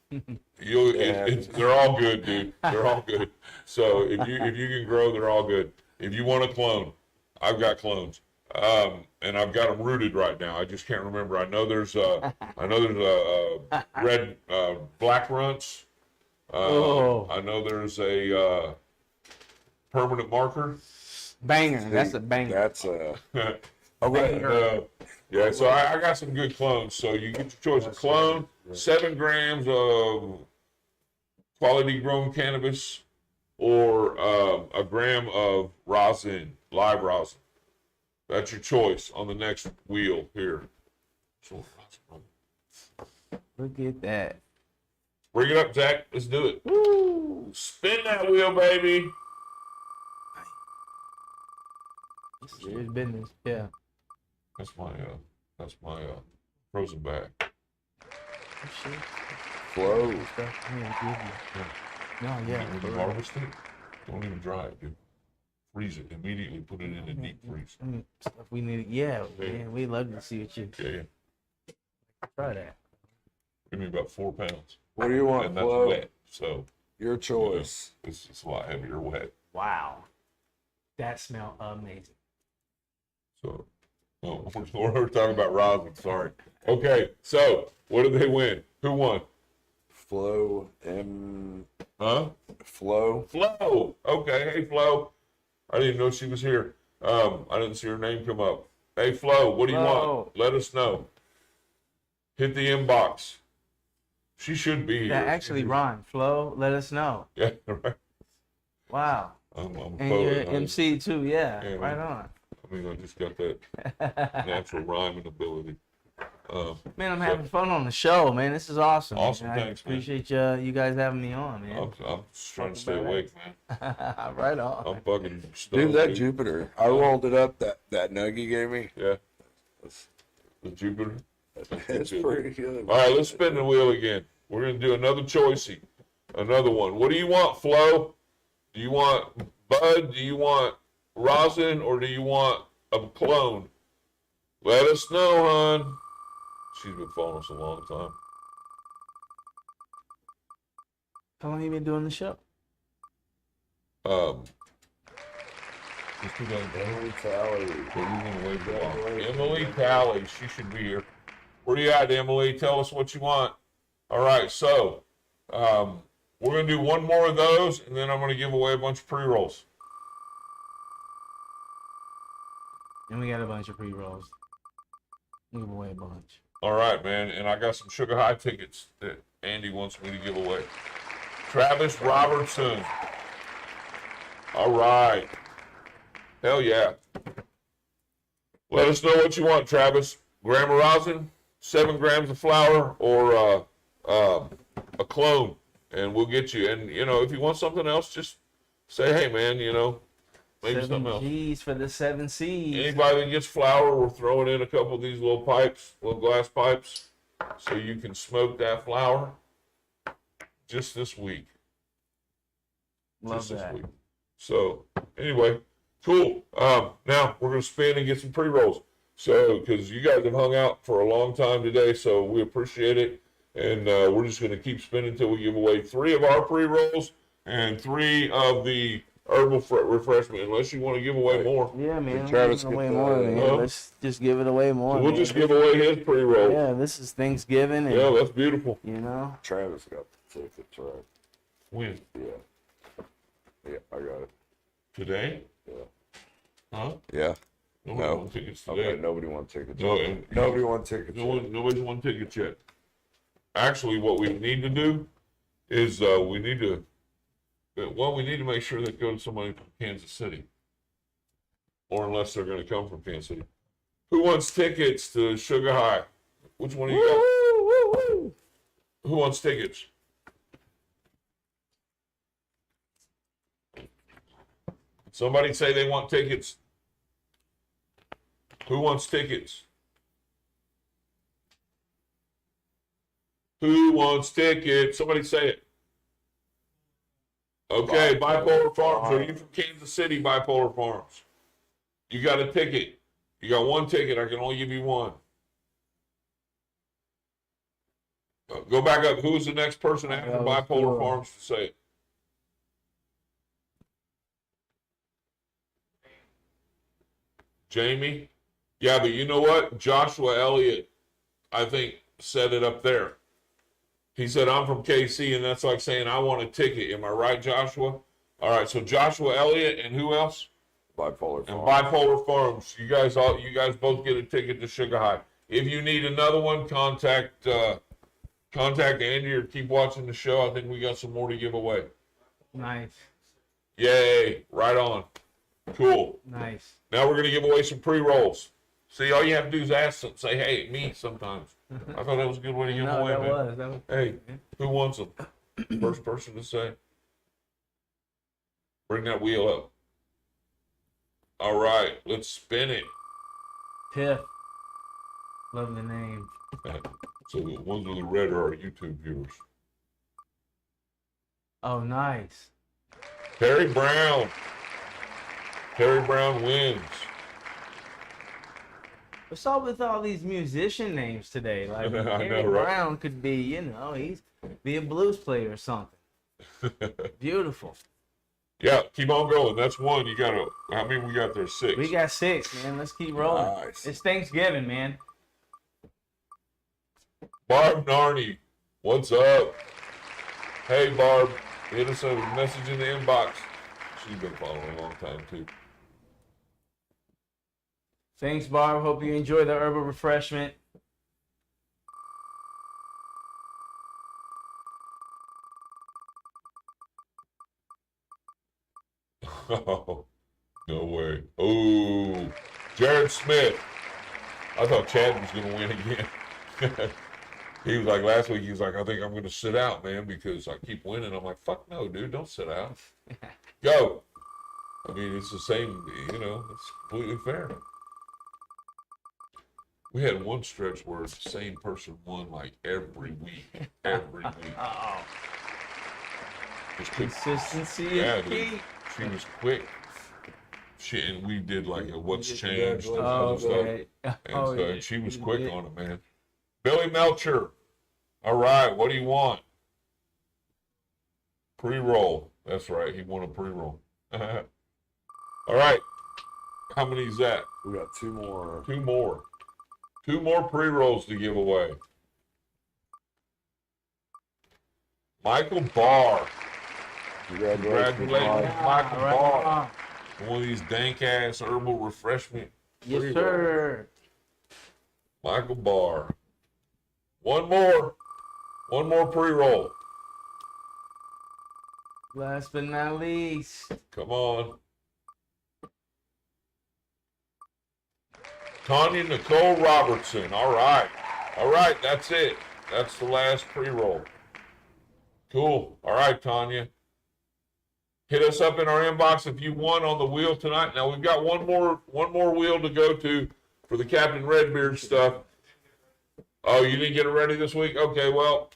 Yeah. They're all good, dude. They're all good. So if you can grow, they're all good. If you want a clone, I've got clones, and I've got them rooted right now. I just can't remember. I know there's red black runts. I know there's a permanent marker. Banger. That's a banger. That's Yeah, so I got some good clones. So you get your choice of clone, 7 grams of quality grown cannabis, or a gram of rosin, live rosin. That's your choice on the next wheel here. So, Look at that. bring it up, Zach. Let's do it. Woo! Spin that wheel, baby. Serious business. Yeah. That's my frozen bag. Oh, shit. flow. Stuff I'm gonna give you. No, yeah. When for you real. harvest it, don't even dry it, dude. Freeze it immediately. Put it in a deep freeze. Stuff we need. Yeah, man. We love to see what you Yeah. try that. Give me about 4 pounds, What do you want, and that's Flo? wet. So Your choice. it's a lot heavier wet. Wow. That smelled amazing. So, we're talking about rosin. Sorry. Okay, so what did they win? Who won? Flo. Huh? Flo. Flo. Okay, hey Flo. I didn't know she was here. I didn't see her name come up. Hey Flo, what do you Flo. want? Let us know. Hit the inbox. She should be here. That actually rhymed. Flo, let us know. Yeah, right. Wow. I'm a And poet. you're MC too. Yeah. Yeah, Right man. on. I mean, I just got that natural rhyming ability. Man, I'm having fun on the show, man. This is awesome. Awesome, man. thanks, man. Appreciate you guys having me on, man. I'm just trying to stay awake, man. Right on. I'm fucking stoned. Dude, that Jupiter. I rolled it up. That nug you gave me. Yeah. The Jupiter. It's pretty good. All right, let's spin the wheel again. We're going to do another choicey. Another one. What do you want, Flo? Do you want bud? Do you want rosin? Or do you want a clone? Let us know, hon. She's been following us a long time. How long you been doing the show? Just do that. Emily Talley. Emily Talley. She should be here. Where you at, Emily? Tell us what you want. All right, so we're going to do one more of those, and then I'm going to give away a bunch of pre-rolls. And we got a bunch of pre-rolls. Give away a bunch. All right, man. And I got some Sugar High tickets that Andy wants me to give away. Travis Robertson. All right. Hell yeah. Let us know what you want, Travis. Gram of rosin, 7 grams of flour, or a clone, and we'll get you. And, you know, if you want something else, just say, hey, man, you know, maybe something else. 7 G's for the 7 C's. Anybody that gets flour, we're throwing in a couple of these little pipes, little glass pipes, so you can smoke that flour just this week. Love that. This week. So, anyway, cool. Now we're going to spin and get some pre-rolls. So, because you guys have hung out for a long time today, so we appreciate it. And we're just going to keep spinning until we give away 3 of our pre-rolls and 3 of the herbal refreshment, unless you want to give away more. Yeah, man. Travis Away get more, the- man. Let's just give it away more. So we'll man. just give away his pre-roll. Yeah, this is Thanksgiving. And, Yeah, that's beautiful. you know. Travis got the tickets, right? When? Yeah. Yeah, I got it. Today? Yeah. Huh? Yeah. Nobody No. won tickets Okay, today. nobody won tickets. No, yet. and Nobody won tickets. no one, nobody's won tickets yet. Actually, what we need to do is we need to make sure they go to somebody from Kansas City, or unless they're going to come from Kansas City. Who wants tickets to Sugar High? Which one of you got? Who wants tickets? Somebody say they want tickets. Who wants tickets? Who wants tickets? Somebody say it. Okay, Bipolar Farms. Are you from Kansas City, Bipolar Farms? You got a ticket. You got one ticket. I can only give you one. Go back up. Who's the next person after Bipolar Farms to say it? Jamie? Yeah, but you know what? Joshua Elliott, I think, set it up there. He said, I'm from KC, and that's like saying, I want a ticket. Am I right, Joshua? All right, so Joshua Elliott and who else? Bipolar And Farm. Bipolar Farms. You guys both get a ticket to Sugar High. If you need another one, contact Andy or keep watching the show. I think we got some more to give away. Nice. Yay, right on. Cool. Nice. Now we're going to give away some pre-rolls. See, all you have to do is ask them, say, hey, me sometimes. I thought that was a good way to give them away, man. That was. Hey, who wants them? First person to say. Bring that wheel up. All right, let's spin it. Tiff. Love the name. So the ones with the red are our YouTube viewers. Oh, nice. Terry Brown. Terry Brown wins. What's up with all these musician names today? Like I know, Terry right? Brown could be, he's be a blues player or something. Beautiful. Yeah, keep on going. That's one. You got to, how many we got there? 6. We got 6, man. Let's keep rolling. Nice. It's Thanksgiving, man. Barb Narney, what's up? Hey, Barb, hit us a message in the inbox. She's been following a long time, too. Thanks, Barb. Hope you enjoy the herbal refreshment. Oh, no way. Oh, Jared Smith. I thought Chad was going to win again. He was like, last week, he was like, I think I'm going to sit out, man, because I keep winning. I'm like, fuck no, dude, don't sit out. Go. I mean, it's the same, it's completely fair. We had one stretch where the same person won like every week. Every week. Oh, Just quick. consistency Yeah, is dude. key. She was quick. And we did like a what's changed and Oh, other stuff. okay. And Oh, so yeah. she was quick on it, man. Billy Melcher. All right, what do you want? Pre-roll. That's right. He won a pre-roll. All right. How many is that? We got 2 more. 2 more. 2 more pre-rolls to give away. Michael Barr. Congratulations, Michael Barr. One of these dank-ass herbal refreshment. Yes, pre-rolls. sir. Michael Barr. One more. One more pre-roll. Last but not least. Come on. Tanya Nicole Robertson. All right. All right, that's it. That's the last pre-roll. Cool. All right, Tanya. Hit us up in our inbox if you won on the wheel tonight. Now we've got one more wheel to go to for the Captain Redbeard stuff. Oh, you didn't get it ready this week? Okay, well,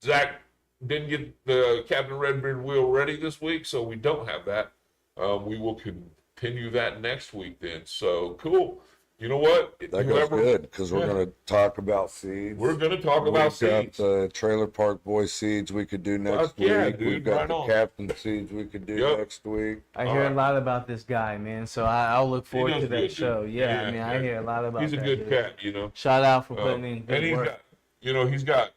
Zach didn't get the Captain Redbeard wheel ready this week, so we don't have that. We will continue that next week then. So cool. You know what? That goes good because we're going to talk about seeds. We're going to talk about seeds. We've got the Trailer Park Boys seeds we could do next week. Yeah, dude, We've got right the on. Captain seeds we could do next week. I hear a lot about this guy, man. So I'll look forward to that good, show. dude. Yeah, I mean, I hear a lot about He's a that good dude. cat, you know. Shout out for putting in And good he's work. got, you know, he's got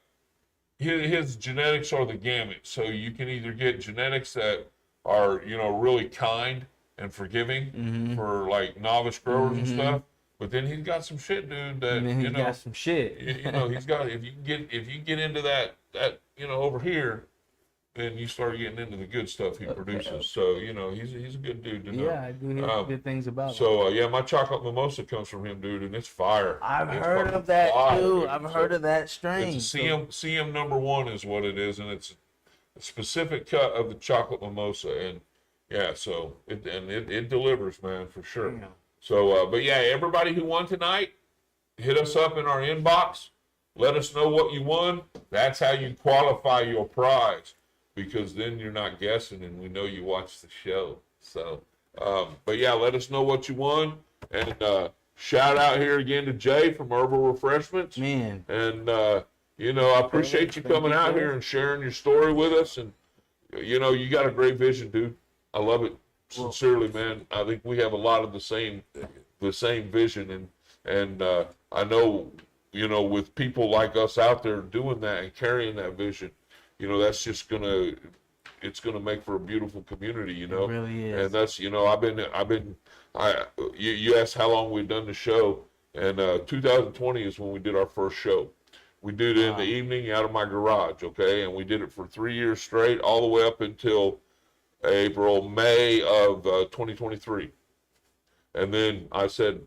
his genetics are the gamut. So you can either get genetics that are, you know, really kind and forgiving for like novice growers and stuff. But then he's got some shit, dude. That And then he's you know, got some shit. you know, he's got. If you get into that you know over here, then you start getting into the good stuff he produces. So you know, he's a good dude to know. Yeah, I do hear good things about him. So yeah, my chocolate mimosa comes from him, dude, and it's fire. I've It's heard fucking of that fire, too. dude. I've heard of that strain. It's a CM number 1 is what it is, and it's a specific cut of the chocolate mimosa, and yeah, so it delivers, man, for sure. Damn. So, but yeah, everybody who won tonight, hit us up in our inbox. Let us know what you won. That's how you qualify your prize, because then you're not guessing, and we know you watched the show. So, but yeah, let us know what you won, and shout out here again to Jay from Herbal Refreshments. Man. And you know, I appreciate you coming out here and sharing your story with us. And you know, you got a great vision, dude. I love it. Sincerely, man. I think we have a lot of the same vision, and I know, you know, with people like us out there doing that and carrying that vision, you know, that's just it's gonna make for a beautiful community, you know. It really is. And that's, you know, you asked how long we've done the show, and 2020 is when we did our first show. We did it in the evening out of my garage, okay, and we did it for 3 years straight, all the way up until May of 2023. And then I said,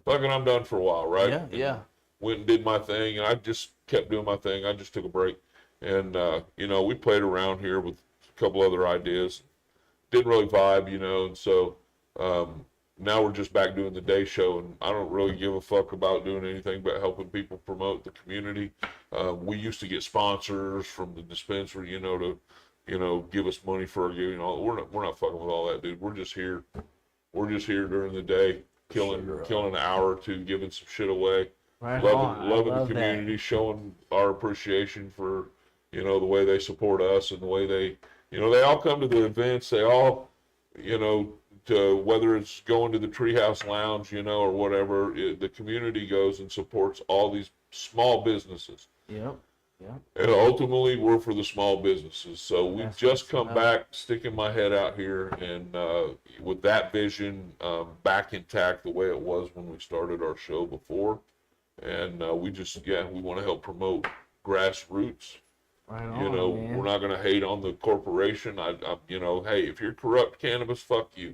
fuck it, I'm done for a while, right? Yeah, yeah. Went and did my thing, and I just kept doing my thing. I just took a break. And, you know, we played around here with a couple other ideas. Didn't really vibe, you know, and so now we're just back doing the day show, and I don't really give a fuck about doing anything but helping people promote the community. We used to get sponsors from the dispensary, you know, to give us money for, you know, we're not fucking with all that, dude. We're just here during the day, killing an hour or two, giving some shit away, Right loving on. the community, showing our appreciation for, you know, the way they support us and the way they, you know, they all come to the events. They all, you know, to whether it's going to the Treehouse Lounge, you know, or whatever, the community goes and supports all these small businesses. Yep. Yeah. And ultimately, we're for the small businesses. So we've That's just what's come up. back, sticking my head out here, and with that vision back intact the way it was when we started our show before. And we want to help promote grassroots. Right on, You know, man. we're not going to hate on the corporation. You know, hey, if you're corrupt cannabis, fuck you.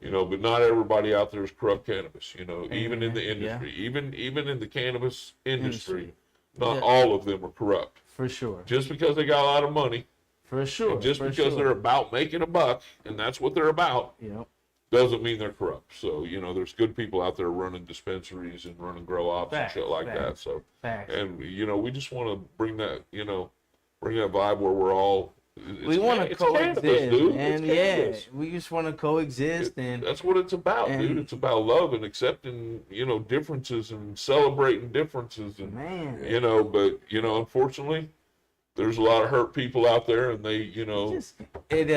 You know, but not everybody out there is corrupt cannabis. You know, even in the industry, even in the cannabis industry. Not all of them are corrupt. For sure. Just because they got a lot of money. For sure. And just for because sure. they're about making a buck, and that's what they're about, Yep. doesn't mean they're corrupt. So, you know, there's good people out there running dispensaries and running grow ops Facts, and shit like that. facts, So, facts. and, you know, we just want to bring that vibe where we're all, We want to it's coexist, cannabis, dude. and It's cannabis. we just want to coexist, and That's what it's about, dude. It's about love and accepting, you know, differences and celebrating differences, and man, you know. But you know, unfortunately, there's a lot of hurt people out there, and they, you know, It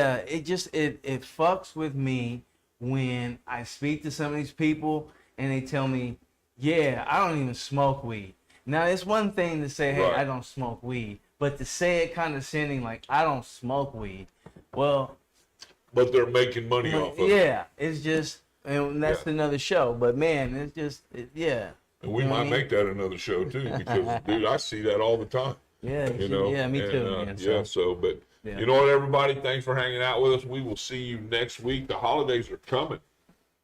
fucks with me when I speak to some of these people and they tell me, yeah, I don't even smoke weed. Now, it's one thing to say, hey, Right. I don't smoke weed, but to say it condescending, like, I don't smoke weed, well, but they're making money off of it. yeah, it's just, and that's another show, but man, it's just, yeah. And we You know what might I mean? make that another show too, because dude, I see that all the time. Yeah, You know, yeah, me and, too, man. yeah. So, but Yeah. you know what, everybody, thanks for hanging out with us. We will see you next week. The holidays are coming.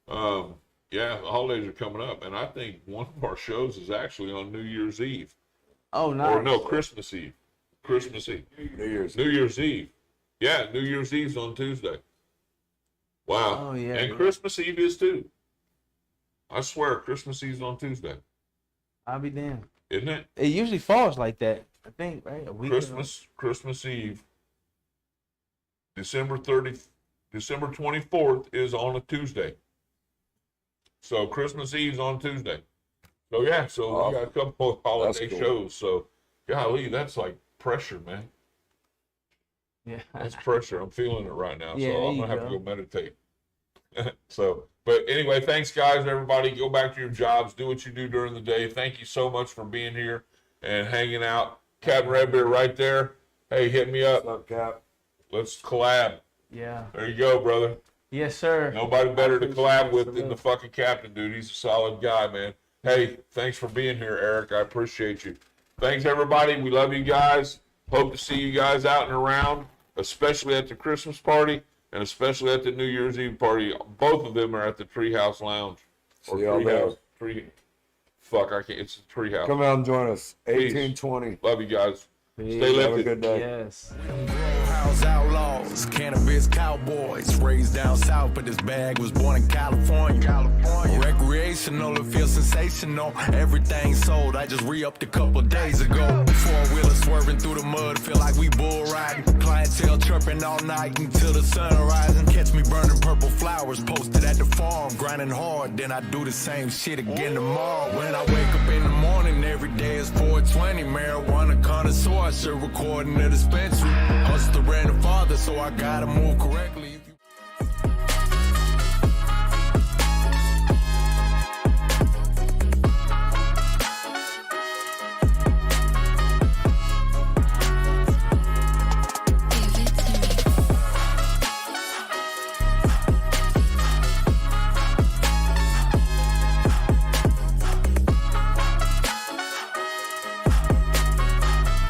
Yeah, the holidays are coming up, and I think one of our shows is actually on New Year's Eve. Oh, nice. Or no, Christmas Eve. Christmas Eve. New Year's Eve. Yeah, New Year's Eve's on Tuesday. Wow. Oh, yeah. And Christmas Eve is too. I swear, Christmas Eve's on Tuesday, I'll be damned. isn't it? It usually falls like that, I think, right? A week ago. Christmas Eve, December 24th is on a Tuesday. So Christmas Eve's on Tuesday. So yeah, so we got a couple of holiday cool. shows. So golly, that's like pressure, man. Yeah. That's pressure. I'm feeling it right now. Yeah, So I'm there gonna you have to go. go meditate. So, but anyway, thanks guys, everybody. Go back to your jobs, do what you do during the day. Thank you so much for being here and hanging out. Captain Redbeard right there. Hey, hit me up. What's up, Cap? Let's collab. Yeah. There you go, brother. Yes, sir. Nobody better to appreciate collab it, with for than real. the fucking captain, dude. He's a solid guy, man. Hey, thanks for being here, Eric. I appreciate you. Thanks, everybody. We love you guys. Hope to see you guys out and around, especially at the Christmas party and especially at the New Year's Eve party. Both of them are at the Treehouse Lounge. Or See y'all Treehouse. Fuck, I can't. It's the Treehouse. Come out and join us. Peace. 1820. Love you guys. Peace. Stay Have a lifted. good day. Yes. House outlaws, cannabis cowboys, raised down south, but this bag was born in California. Recreational, it feels sensational. Everything sold, I just re-upped a couple days ago. Four-wheeler swerving through the mud, feel like we bull riding. Clientele chirping all night until the sun rising. Catch me burning purple flowers, posted at the farm, grinding hard. Then I do the same shit again tomorrow. When I wake up in the morning, every day is 420. Marijuana connoisseur, I should record in the dispensary. Hustler and a father, so I gotta move correctly.